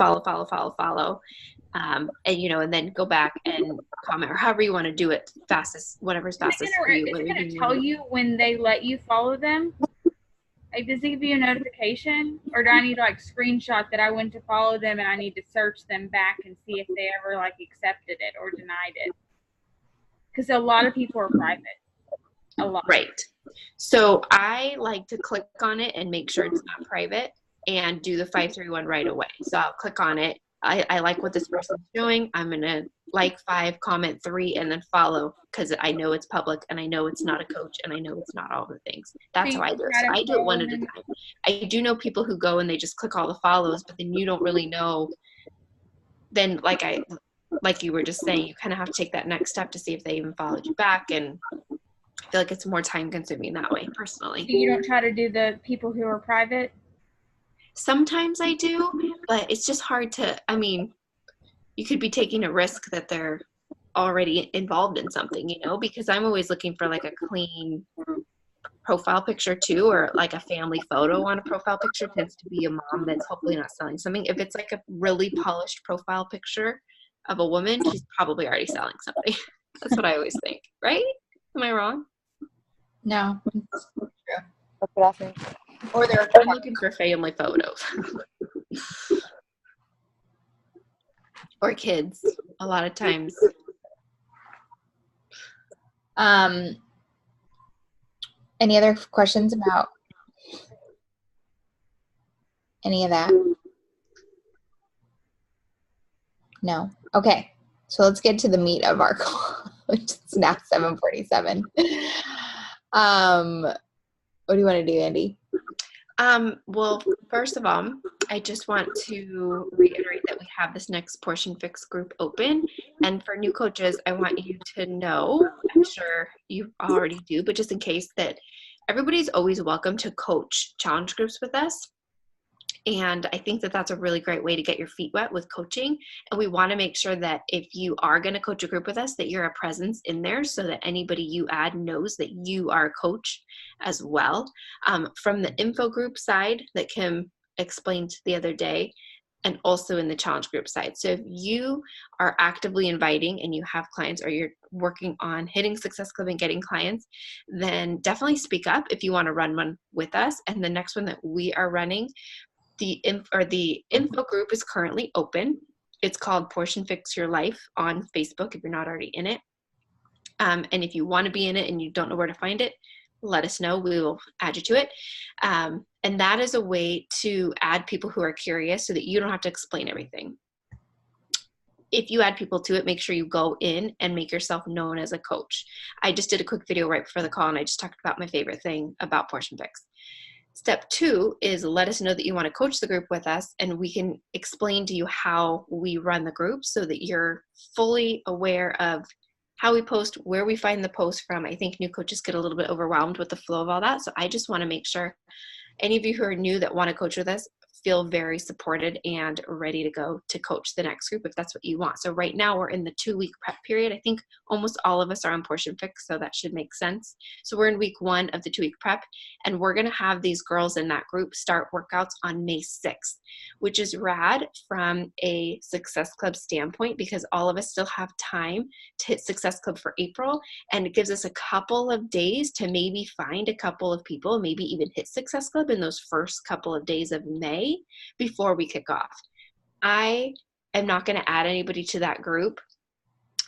Speaker 2: And and then go back and comment, or however you want to do it, whatever's fastest for you.
Speaker 4: Is it going to tell you when they let you follow them? Like, does it give you a notification, or do I need to screenshot that I went to follow them and I need to search them back and see if they ever accepted it or denied it? Because a lot of people are private. A lot.
Speaker 2: Right. So I like to click on it and make sure it's not private, and do the 531 right away. So I'll click on it. I like what this person's doing. I'm going to like 5, comment 3, and then follow, because I know it's public and I know it's not a coach and I know it's not all the things. That's how I do it. So I do it one at a time. I do know people who go and they just click all the follows, but then you don't really know. Then like you were just saying, you kind of have to take that next step to see if they even followed you back. And I feel like it's more time consuming that way, personally.
Speaker 4: So you don't try to do the people who are private?
Speaker 2: Sometimes I do, but it's just hard to, you could be taking a risk that they're already involved in something, because I'm always looking for a clean profile picture too, or a family photo on a profile picture tends to be a mom that's hopefully not selling something. If it's a really polished profile picture of a woman, she's probably already selling something. That's what I always think, right? Am I wrong?
Speaker 1: No, it's true.
Speaker 8: That's what I think.
Speaker 1: Or they're
Speaker 2: I'm looking for family photos. Or kids, a lot of times.
Speaker 1: Any other questions about any of that? No. Okay. So let's get to the meat of our call, which is now 7:47. What do you want to do, Andy?
Speaker 2: Well, first of all, I just want to reiterate that we have this next Portion Fix group open. And for new coaches, I want you to know, I'm sure you already do, but just in case, that everybody's always welcome to coach challenge groups with us. And I think that that's a really great way to get your feet wet with coaching. And we want to make sure that if you are going to coach a group with us, that you're a presence in there so that anybody you add knows that you are a coach as well. From the info group side that Kim explained the other day, and also in the challenge group side. So if you are actively inviting and you have clients, or you're working on hitting Success Club and getting clients, then definitely speak up if you want to run one with us. And the next one that we are running, the info group is currently open. It's called Portion Fix Your Life on Facebook if you're not already in it. And if you want to be in it and you don't know where to find it, let us know. We will add you to it. And that is a way to add people who are curious so that you don't have to explain everything. If you add people to it, make sure you go in and make yourself known as a coach. I just did a quick video right before the call, and I just talked about my favorite thing about Portion Fix. Step 2 is let us know that you want to coach the group with us, and we can explain to you how we run the group so that you're fully aware of how we post, where we find the post from. I think new coaches get a little bit overwhelmed with the flow of all that. So I just want to make sure any of you who are new that want to coach with us feel very supported and ready to go to coach the next group if that's what you want. So right now we're in the 2-week prep period. I think almost all of us are on Portion Fix, so that should make sense. So we're in week 1 of the 2-week prep, and we're going to have these girls in that group start workouts on May 6th, which is rad from a Success Club standpoint, because all of us still have time to hit Success Club for April, and it gives us a couple of days to maybe find a couple of people, maybe even hit Success Club in those first couple of days of May before we kick off. I am not going to add anybody to that group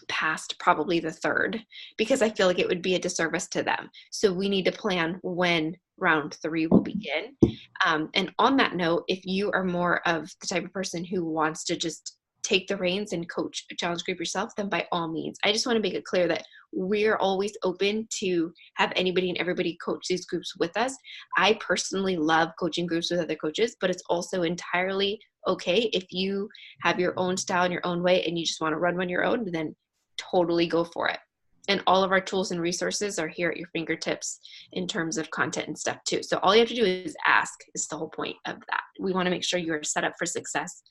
Speaker 2: past probably the 3rd, because I feel like it would be a disservice to them. So we need to plan when round 3 will begin. And on that note, if you are more of the type of person who wants to just take the reins and coach a challenge group yourself, then by all means. I just want to make it clear that we're always open to have anybody and everybody coach these groups with us. I personally love coaching groups with other coaches, but it's also entirely okay. If you have your own style and your own way and you just want to run your own, then totally go for it. And all of our tools and resources are here at your fingertips in terms of content and stuff too. So all you have to do is ask, is the whole point of that. We want to make sure you're set up for success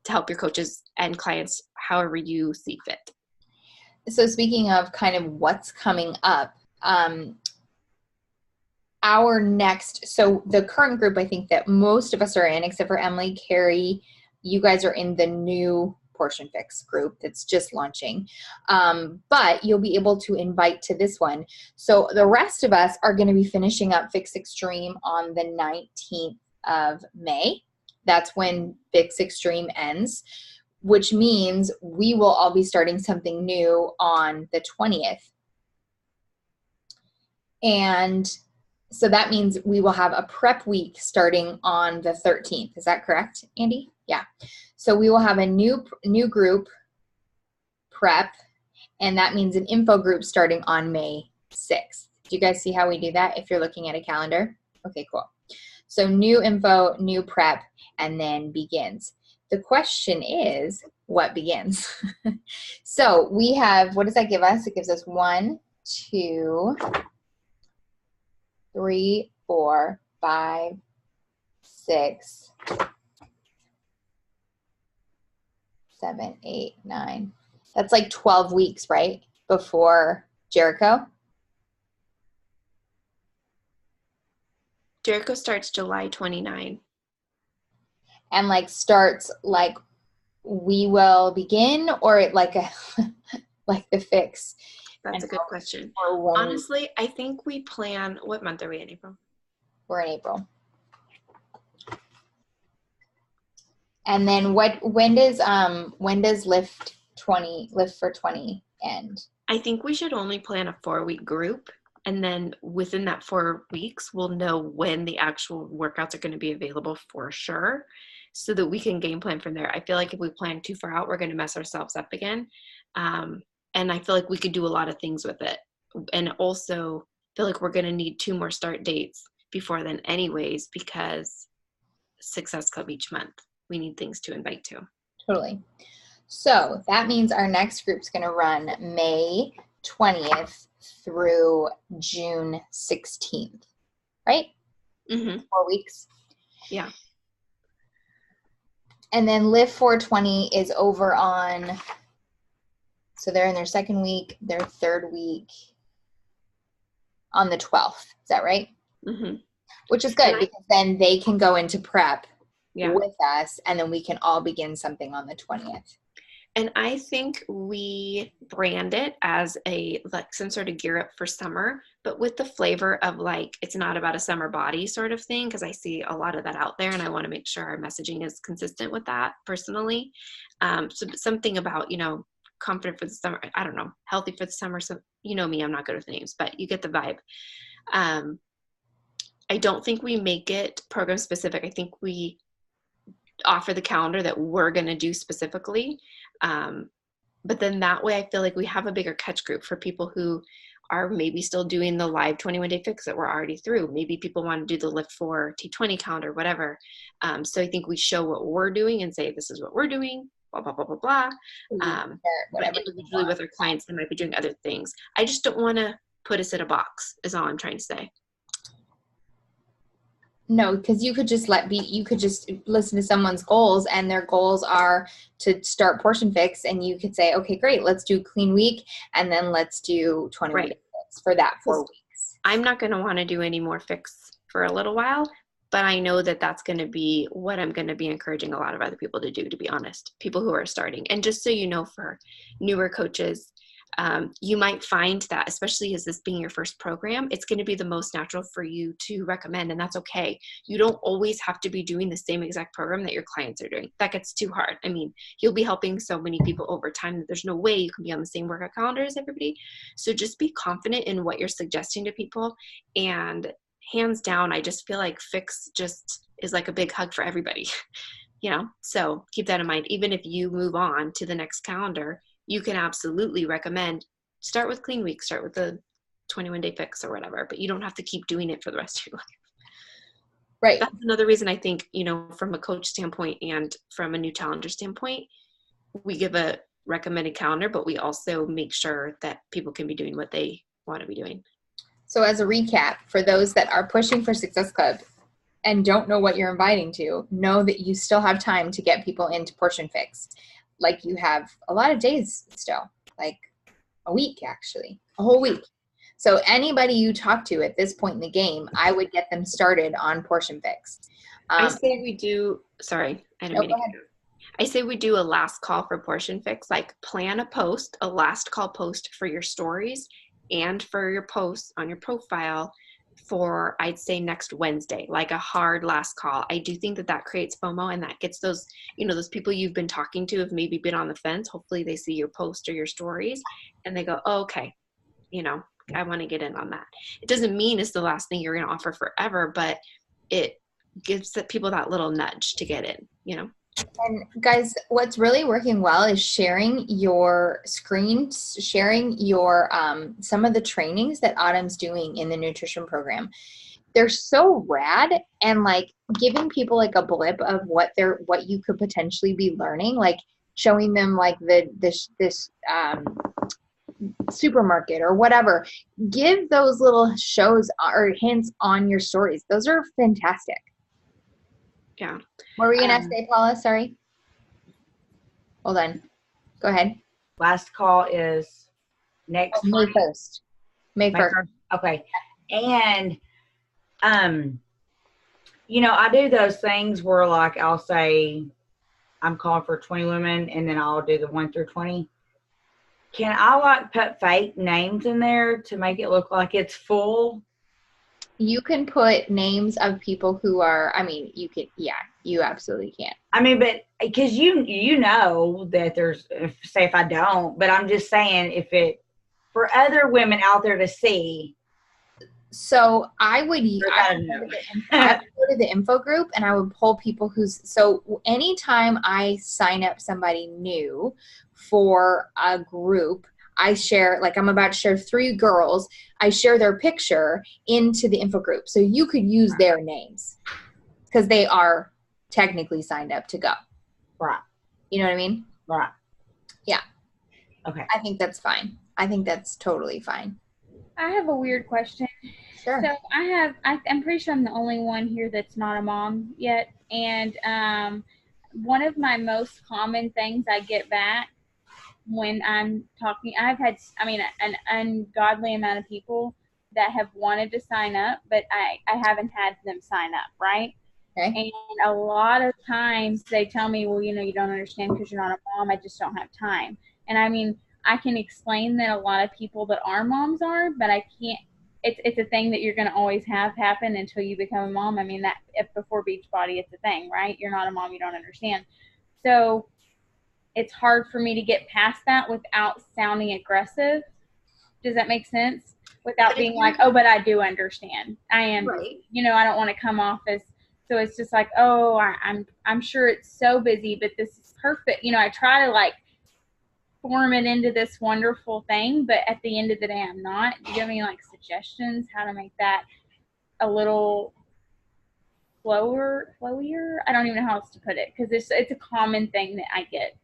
Speaker 2: to help your coaches and clients however you see fit.
Speaker 1: So speaking of kind of what's coming up, our next, so the current group, I think that most of us are in, except for Emily, Carrie, you guys are in the new Portion Fix group that's just launching. But you'll be able to invite to this one. So the rest of us are going to be finishing up Fix Extreme on the 19th of May. That's when Fix Extreme ends, which means we will all be starting something new on the 20th. And so that means we will have a prep week starting on the 13th. Is that correct, Andy? Yeah. So we will have a new group prep, and that means an info group starting on May 6th. Do you guys see how we do that if you're looking at a calendar? Okay, cool. So new info, new prep, and then begins. The question is, what begins? So we have, what does that give us? It gives us 1, 2, 3, 4, 5, 6, 7, 8, 9. That's like 12 weeks, right? Before Jericho?
Speaker 2: Jericho starts July 29.
Speaker 1: And like starts like we will begin, or like a like the Fix?
Speaker 2: That's a good question.
Speaker 1: Or when
Speaker 2: Honestly, I think we plan, what month are we in, April?
Speaker 1: we're in April. And then when does Lift for 20 end?
Speaker 2: I think we should only plan a 4-week group. And then within that 4 weeks, we'll know when the actual workouts are going to be available for sure, so that we can game plan from there. I feel like if we plan too far out, we're going to mess ourselves up again. And I feel like we could do a lot of things with it. And also feel like we're going to need 2 more start dates before then anyways, because Success Club each month, we need things to invite to.
Speaker 1: Totally. So that means our next group's going to run May 20th through June 16th, right?
Speaker 2: Mm-hmm.
Speaker 1: 4 weeks.
Speaker 2: Yeah.
Speaker 1: And then Live 420 is over on, so they're in their second week, their third week on the 12th. Is that right?
Speaker 2: Mm-hmm.
Speaker 1: Which is good because then they can go into prep
Speaker 2: Yeah.
Speaker 1: with us, and then we can all begin something on the 20th.
Speaker 2: And I think we brand it as some sort of gear up for summer, but with the flavor of like, it's not about a summer body sort of thing, because I see a lot of that out there, and I want to make sure our messaging is consistent with that personally. So something about, confident for the summer, I don't know, healthy for the summer. So you know me, I'm not good with names, but you get the vibe. I don't think we make it program specific. I think we offer the calendar that we're going to do specifically. But then that way I feel like we have a bigger catch group for people who are maybe still doing the live 21-day fix that we're already through. Maybe people want to do the Lift 4 T20 calendar, whatever. So I think we show what we're doing and say, this is what we're doing, blah, blah, blah, blah, blah. But individually with our clients, they might be doing other things. I just don't want to put us in a box is all I'm trying to say.
Speaker 1: No, because you could just listen to someone's goals, and their goals are to start Portion Fix, and you could say, okay, great, let's do Clean Week, and then let's do 21 Day Fix for that 4 weeks.
Speaker 2: I'm not going to want to do any more fix for a little while, but I know that that's going to be what I'm going to be encouraging a lot of other people to do, to be honest, people who are starting. And just so you know, for newer coaches, you might find that, especially as this being your first program, it's going to be the most natural for you to recommend, and that's okay. You don't always have to be doing the same exact program that your clients are doing. That gets too hard. I mean, you'll be helping so many people over time that there's no way you can be on the same workout calendar as everybody. So just be confident in what you're suggesting to people. And hands down, I just feel like Fix just is like a big hug for everybody, so keep that in mind. Even if you move on to the next calendar, you can absolutely recommend start with Clean Week, start with the 21-day fix or whatever, but you don't have to keep doing it for the rest of your life.
Speaker 1: Right.
Speaker 2: That's another reason I think, from a coach standpoint and from a new challenger standpoint, we give a recommended calendar, but we also make sure that people can be doing what they want to be doing.
Speaker 1: So as a recap, for those that are pushing for Success Club and don't know what you're inviting to, know that you still have time to get people into Portion Fix. Like you have a lot of days still, like a week actually, a whole week. So anybody you talk to at this point in the game, I would get them started on Portion Fix.
Speaker 2: I say we do, sorry, I didn't mean to get I say we do a last call for Portion Fix, like plan a post, a last call post for your stories and for your posts on your profile for, I'd say, next Wednesday, like a hard last call. I do think that creates FOMO, and that gets those, those people you've been talking to have maybe been on the fence. Hopefully they see your post or your stories and they go, oh, okay, I want to get in on that. It doesn't mean it's the last thing you're going to offer forever, but it gives the people that little nudge to get in,
Speaker 1: And guys, what's really working well is sharing your screens, sharing your some of the trainings that Autumn's doing in the nutrition program. They're so rad, and like giving people like a blip of what you could potentially be learning, like showing them like this supermarket or whatever. Give those little shows or hints on your stories. Those are fantastic.
Speaker 2: Yeah.
Speaker 1: What were you going to say, Paula? Sorry. Hold on. Go ahead.
Speaker 3: Last call is next
Speaker 1: May 1st. May 1st.
Speaker 3: Okay. And, I do those things where like I'll say I'm calling for 20 women and then I'll do the 1 through 20. Can I like put fake names in there to make it look like it's full?
Speaker 1: You can put names of people who are, you can, yeah, you absolutely can.
Speaker 3: But because you know that there's, say if I don't, but I'm just saying for other women out there to see.
Speaker 1: So I would go to the info group and I would pull people so anytime I sign up somebody new for a group, I share, like I'm about to share 3 girls, I share their picture into the info group. So you could use their names because they are technically signed up to go.
Speaker 3: Right.
Speaker 1: You know what I mean?
Speaker 3: Right.
Speaker 1: Yeah.
Speaker 3: Okay.
Speaker 1: I think that's fine. I think that's totally fine.
Speaker 4: I have a weird question.
Speaker 1: Sure.
Speaker 4: So I'm pretty sure I'm the only one here that's not a mom yet. And one of my most common things I get back when I'm talking, I've had, an ungodly amount of people that have wanted to sign up, but I haven't had them sign up, right?
Speaker 1: Okay.
Speaker 4: And a lot of times they tell me, well, you don't understand because you're not a mom. I just don't have time. And I can explain that a lot of people that are moms are, but I can't. It's a thing that you're going to always have happen until you become a mom. That before Beachbody, it's a thing, right? You're not a mom, you don't understand. So it's hard for me to get past that without sounding aggressive. Does that make sense? Without being like, oh, but I do understand. I am,
Speaker 2: right.
Speaker 4: I don't want to come off as, so it's just like, oh, I'm sure it's so busy, but this is perfect. I try to like form it into this wonderful thing, but at the end of the day, I'm not. Do you have any like suggestions how to make that a little flowier? I don't even know how else to put it because it's a common thing that I get.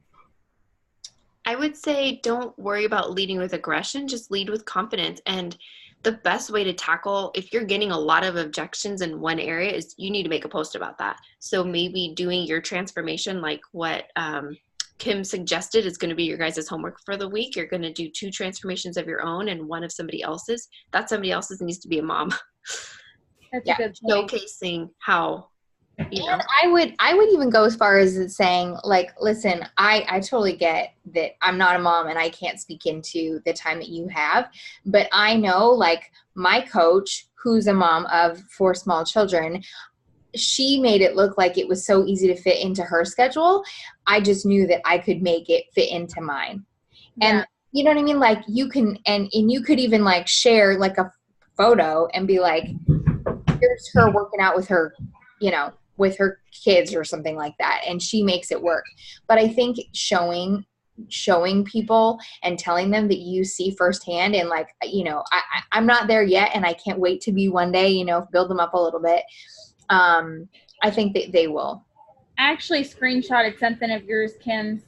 Speaker 2: I would say don't worry about leading with aggression, just lead with confidence. And the best way to tackle, if you're getting a lot of objections in one area, is you need to make a post about that. So maybe doing your transformation, like what Kim suggested, is going to be your guys' homework for the week. You're going to do 2 transformations of your own and 1 of somebody else's. That somebody else's needs to be a mom.
Speaker 4: That's a good point.
Speaker 2: Showcasing how,
Speaker 1: And I would even go as far as saying, like, listen, I totally get that I'm not a mom and I can't speak into the time that you have, but I know, like, my coach, who's a mom of 4 small children, she made it look like it was so easy to fit into her schedule. I just knew that I could make it fit into mine. And you know what I mean? Like, you can, and you could even like share like a photo and be like, here's her working out with her, with her kids or something like that. And she makes it work. But I think showing people and telling them that you see firsthand and like, I'm not there yet and I can't wait to be one day, build them up a little bit. I think that they will.
Speaker 4: I actually screenshotted something of yours, Kim's,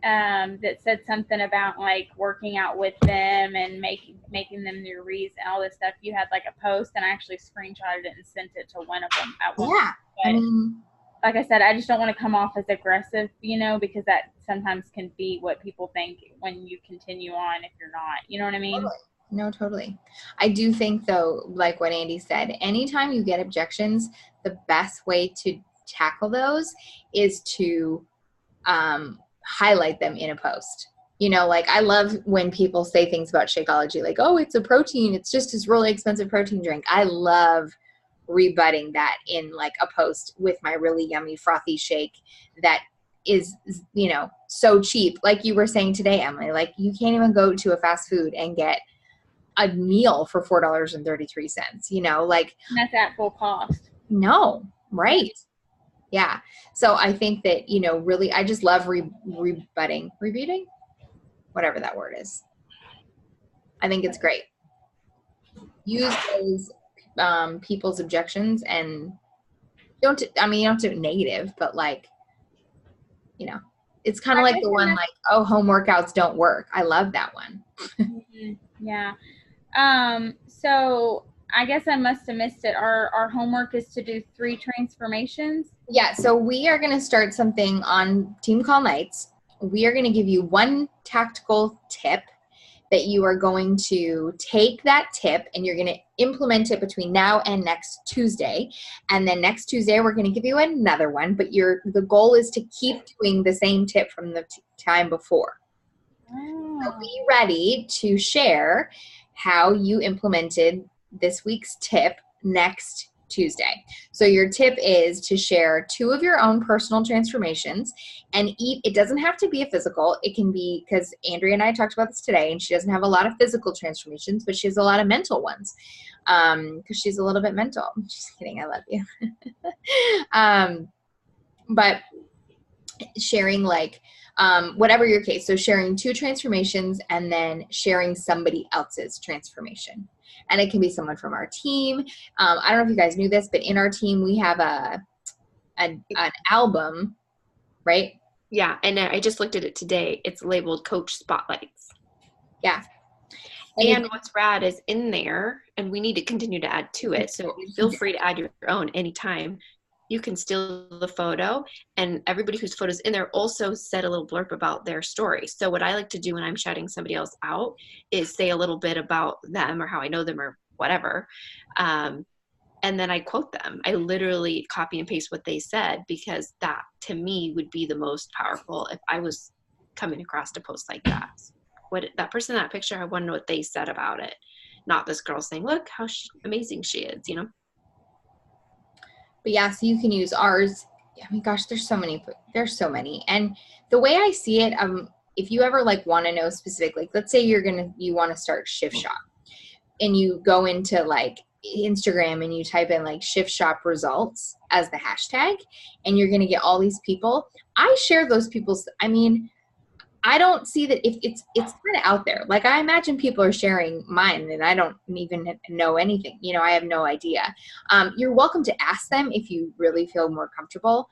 Speaker 4: that said something about like working out with them and making them your reads and all this stuff. You had like a post, and I actually screenshotted it and sent it to one of them at one
Speaker 1: Yeah.
Speaker 4: point.
Speaker 1: I mean,
Speaker 4: Like I said, I just don't want to come off as aggressive, because that sometimes can be what people think when you continue on if you're not. You know what I mean?
Speaker 1: totally. No, totally. I do think, though, like what Andy said, anytime you get objections, the best way to tackle those is to highlight them in a post. Like I love when people say things about Shakeology, like, oh, it's a protein. It's just this really expensive protein drink. I love rebutting that in like a post with my really yummy frothy shake that is, so cheap. Like you were saying today, Emily, like you can't even go to a fast food and get a meal for $4.33, like
Speaker 4: And that's at full cost.
Speaker 1: no, right. Yeah. So I think that, really, I just love rebuting, whatever that word is. I think it's great. Use those people's objections and you don't have to negative, but like, it's kind of like the one like, oh, home workouts don't work. I love that one.
Speaker 4: Yeah. So I guess I must have missed it. Our homework is to do 3 transformations.
Speaker 1: Yeah. So we are going to start something on Team Call Nights. We are going to give you one tactical tip that you are going to take that tip and you're going to implement it between now and next Tuesday. And then next Tuesday, we're going to give you another one, but the goal is to keep doing the same tip from the time before.
Speaker 4: Oh.
Speaker 1: So be ready to share how you implemented this week's tip next Tuesday. So your tip is to share 2 of your own personal transformations and it doesn't have to be a physical. It can be, because Andrea and I talked about this today, and she doesn't have a lot of physical transformations, but she has a lot of mental ones because she's a little bit mental. Just kidding. I love you. But sharing like whatever your case. So sharing 2 transformations and then sharing somebody else's transformation. And it can be someone from our team. I don't know if you guys knew this, but in our team, we have an album, right?
Speaker 2: Yeah. And I just looked at it today. It's labeled Coach Spotlights.
Speaker 1: Yeah.
Speaker 2: And what's rad is in there, and we need to continue to add to it. So feel free to add your own anytime. You can steal the photo, and everybody whose photo's in there also said a little blurb about their story. So what I like to do when I'm shouting somebody else out is say a little bit about them or how I know them or whatever. And then I quote them. I literally copy and paste what they said, because that to me would be the most powerful if I was coming across a post like that. That person in that picture, I want to know what they said about it. Not this girl saying, look how amazing she is,
Speaker 1: But yeah, so you can use ours. I mean, gosh, there's so many. And the way I see it, if you ever like want to know specific, like let's say you want to start Shift Shop and you go into like Instagram and you type in like Shift Shop results as the hashtag and you're going to get all these people. I share those people's, I don't see that if it's kind of out there. Like I imagine people are sharing mine and I don't even know anything. I have no idea. You're welcome to ask them if you really feel more comfortable.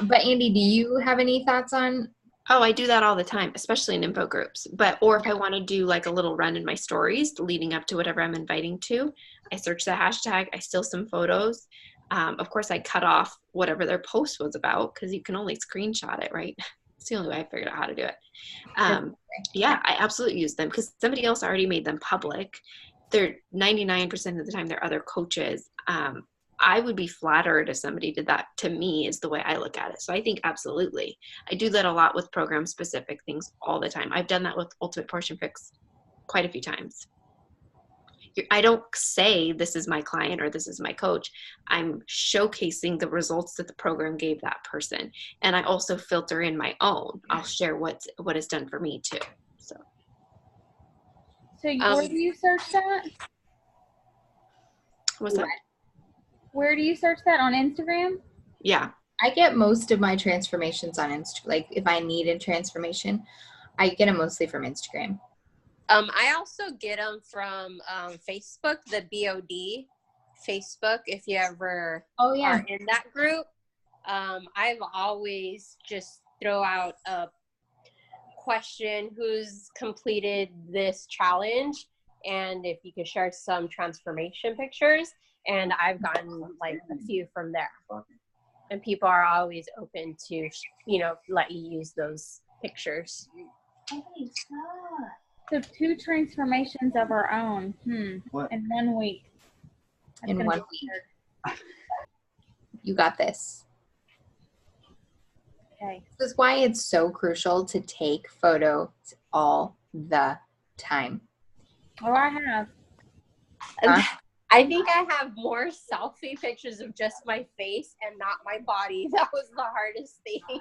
Speaker 1: But Andy, do you have any thoughts on?
Speaker 2: Oh, I do that all the time, especially in info groups. Or if I want to do like a little run in my stories leading up to whatever I'm inviting to, I search the hashtag, I steal some photos. Of course, I cut off whatever their post was about because you can only screenshot it, right? It's the only way I figured out how to do it. Yeah, I absolutely use them because somebody else already made them public. They're 99% of the time they're other coaches. I would be flattered if somebody did that to me is the way I look at it. So I think absolutely. I do that a lot with program specific things all the time. I've done that with Ultimate Portion Fix quite a few times. I don't say this is my client or this is my coach. I'm showcasing the results that the program gave that person. And I also filter in my own. I'll share what is done for me too. So
Speaker 4: where do you search that?
Speaker 2: What's that?
Speaker 4: Where do you search that? On Instagram?
Speaker 2: Yeah.
Speaker 1: I get most of my transformations on Instagram. Like if I need a transformation, I get them mostly from Instagram.
Speaker 10: I also get them from Facebook, the BOD Facebook, if you ever
Speaker 1: Oh yeah.
Speaker 10: are in that group. I've always just throw out a question, who's completed this challenge, and if you could share some transformation pictures. And I've gotten like a few from there. And people are always open to, let you use those pictures.
Speaker 4: So 2 transformations of our own.
Speaker 6: What?
Speaker 4: In 1 week. That's
Speaker 1: In
Speaker 4: gonna
Speaker 1: 1
Speaker 4: be
Speaker 1: week.
Speaker 4: weird.
Speaker 1: You got this.
Speaker 4: Okay.
Speaker 1: This is why it's so crucial to take photos all the time.
Speaker 4: Oh, I have.
Speaker 1: Huh?
Speaker 10: I think I have more selfie pictures of just my face and not my body. That was the hardest thing.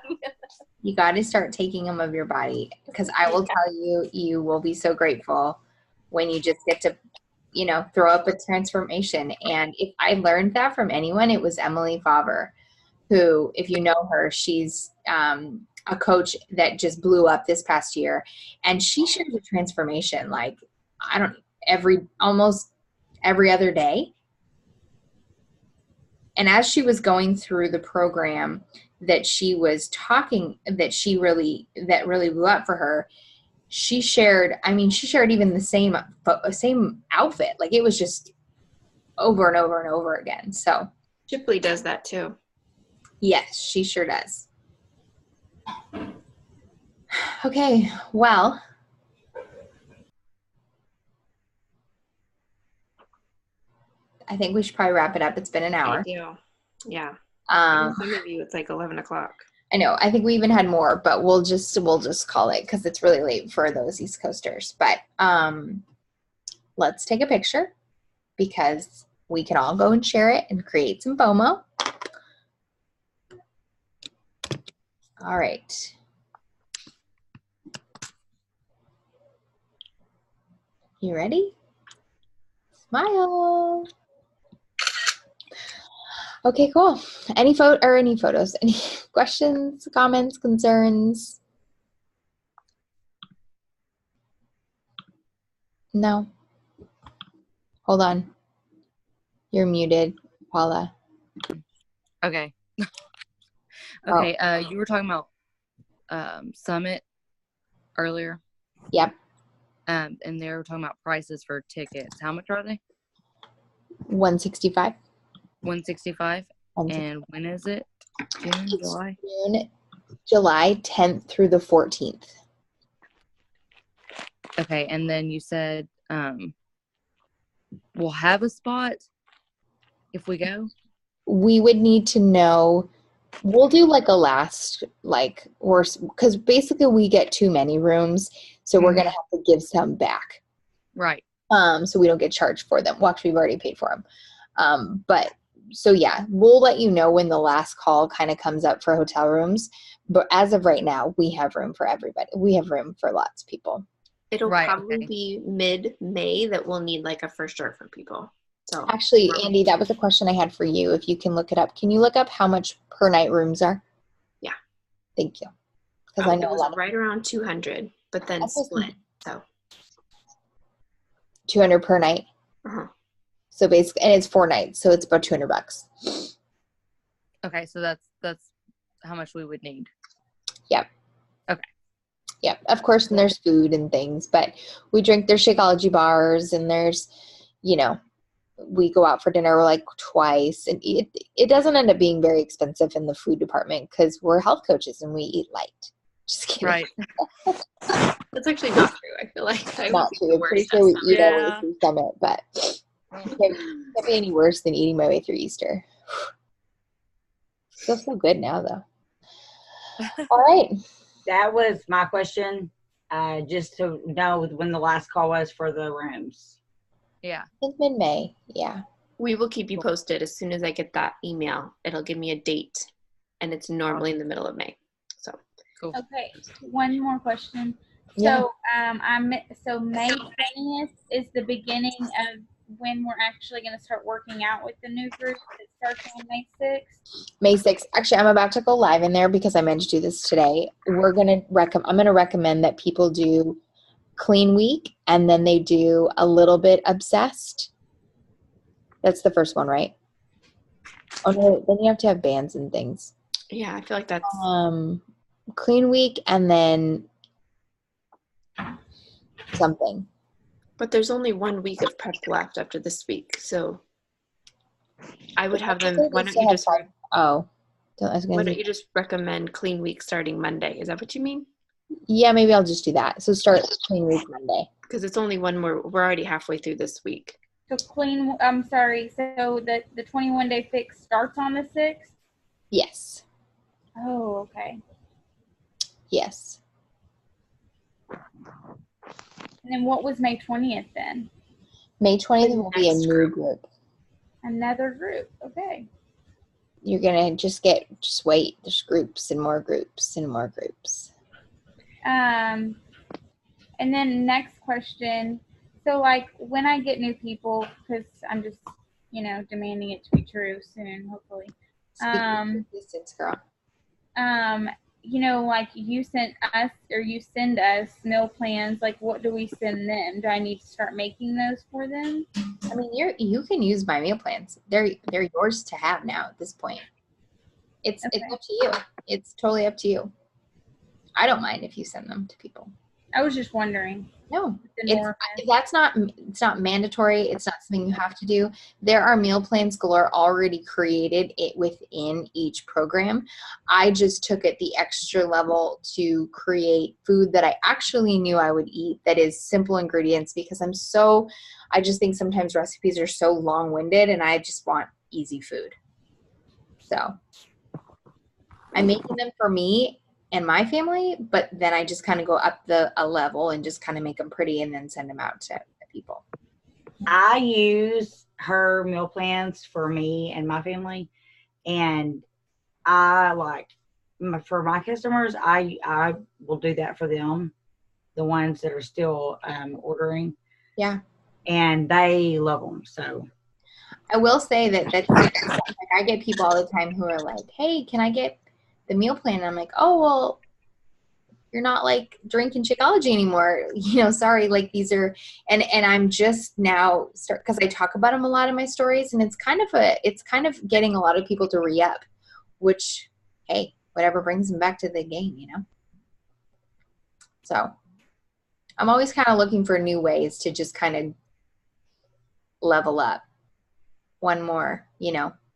Speaker 1: You got to start taking them of your body, because I will tell you, you will be so grateful when you just get to, throw up a transformation. And if I learned that from anyone, it was Emily Faber, who, if you know her, she's a coach that just blew up this past year. And she shares a transformation like, almost every other day. And as she was going through the program that she was talking, that really blew up for her, she shared even the same outfit. Like, it was just over and over and over again. So
Speaker 2: Shipley does that too.
Speaker 1: yes, she sure does. Okay, well, I think we should probably wrap it up. It's been an hour.
Speaker 2: I do. Yeah.
Speaker 1: Um,
Speaker 2: Some of you, it's like 11 o'clock.
Speaker 1: I know. I think we even had more, but we'll just call it, because it's really late for those East Coasters. But let's take a picture, because we can all go and share it and create some FOMO. All right. You ready? Smile. Okay, cool. Any photos? Any questions, comments, concerns? No. Hold on. You're muted, Paula.
Speaker 5: Okay. Okay. You were talking about Summit earlier.
Speaker 1: Yep.
Speaker 5: And they were talking about prices for tickets. How much are they?
Speaker 1: $165.
Speaker 5: $165. And when is it? June, July?
Speaker 1: July 10th through the 14th.
Speaker 5: Okay, and then you said we'll have a spot if we go?
Speaker 1: We would need to know. We'll do like a last, because basically we get too many rooms, so we're going to have to give some back.
Speaker 5: Right.
Speaker 1: So we don't get charged for them. Well, actually, we've already paid for them. So yeah, we'll let you know when the last call kind of comes up for hotel rooms. But as of right now, we have room for everybody. We have room for lots of people.
Speaker 2: It'll probably be mid-May that we'll need like a first start for people. So
Speaker 1: actually, Andy, that was a question I had for you. If you can look it up, can you look up how much per night rooms are?
Speaker 2: Yeah.
Speaker 1: Thank you. Because I know
Speaker 2: it was right around 200, but then split. So
Speaker 1: 200 per night.
Speaker 2: Uh-huh.
Speaker 1: So basically, and it's 4 nights, so it's about $200.
Speaker 5: Okay, so that's how much we would need.
Speaker 1: Yep.
Speaker 5: Okay.
Speaker 1: Yep. Of course, and there's food and things, but there's Shakeology bars, and there's, we go out for dinner like twice, and it doesn't end up being very expensive in the food department because we're health coaches and we eat light. Just kidding.
Speaker 5: Right.
Speaker 2: That's actually not true. I feel like
Speaker 1: not true. I'm pretty sure we eat our way through Summit, but it can't be any worse than eating my way through Easter. Feels so good now, though. All right.
Speaker 3: That was my question. Just to know when the last call was for the rooms.
Speaker 5: Yeah.
Speaker 1: It's mid-May. Yeah.
Speaker 2: We will keep you posted as soon as I get that email. It'll give me a date, and it's normally in the middle of May. So
Speaker 5: cool.
Speaker 4: Okay. One more question.
Speaker 1: Yeah.
Speaker 4: So May 20th is the beginning of when we're actually going to start working out with the new group. It starts on May 6th.
Speaker 1: May 6th. Actually, I'm about to go live in there because I meant to do this today. I'm going to recommend that people do Clean Week and then they do a little bit Obsessed. That's the first one, right? Oh no, then you have to have bands and things.
Speaker 2: Yeah, I feel like that's
Speaker 1: Clean week and then something.
Speaker 2: but there's only 1 week of prep left after this week. So I would have them why don't you just
Speaker 1: I was
Speaker 2: why
Speaker 1: gonna
Speaker 2: don't
Speaker 1: say,
Speaker 2: you just recommend clean week starting Monday? Is that what you mean?
Speaker 1: yeah, maybe I'll just do that. So start clean week Monday.
Speaker 2: Because it's only one more we're already halfway through this week.
Speaker 4: So I'm sorry. So the 21-day fix starts on the 6th?
Speaker 1: Yes.
Speaker 4: Oh, okay.
Speaker 1: Yes.
Speaker 4: And then what was May 20th then?
Speaker 1: May 20th will be a
Speaker 2: Next
Speaker 1: new
Speaker 2: group.
Speaker 1: group.
Speaker 4: Another group. Okay.
Speaker 1: You're gonna just wait. There's groups and more groups and more groups.
Speaker 4: And then next question. So like when I get new people, because I'm just, demanding it to be true soon, hopefully.
Speaker 1: Distance, girl.
Speaker 4: Like you send us meal plans, like what do we send them? Do I need to start making those for them?
Speaker 1: I mean, you can use my meal plans. They're yours to have now at this point. It's up to you. It's totally up to you. I don't mind if you send them to people.
Speaker 4: I was just wondering.
Speaker 1: No, it's not mandatory. It's not something you have to do. There are meal plans galore already created within each program. I just took it the extra level to create food that I actually knew I would eat that is simple ingredients because I just think sometimes recipes are so long-winded and I just want easy food. So I'm making them for me and my family, but then I just kind of go up a level and just kind of make them pretty and then send them out to people.
Speaker 3: I use her meal plans for me and my family, and for my customers, I will do that for them, the ones that are still ordering.
Speaker 1: Yeah, and
Speaker 3: they love them. So
Speaker 1: I will say that's like I get people all the time who are like, "Hey, can I get the meal plan?" And I'm like, "Oh, well, you're not like drinking Shakeology anymore. Sorry, like these are," and I'm just now because I talk about them a lot in my stories, and it's kind of getting a lot of people to re-up, which, hey, whatever brings them back to the game, So I'm always kind of looking for new ways to just kind of level up. One more,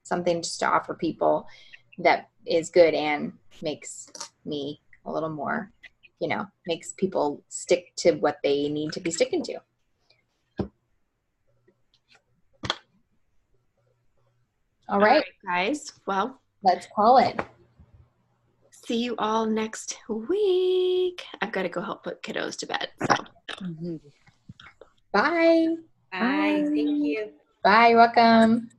Speaker 1: something just to offer people that is good and makes me a little more, makes people stick to what they need to be sticking to. All right,
Speaker 2: guys. Well,
Speaker 1: let's call it.
Speaker 2: See you all next week. I've got to go help put kiddos to bed. So.
Speaker 1: Bye.
Speaker 9: Bye. Thank you.
Speaker 1: Bye. You're welcome.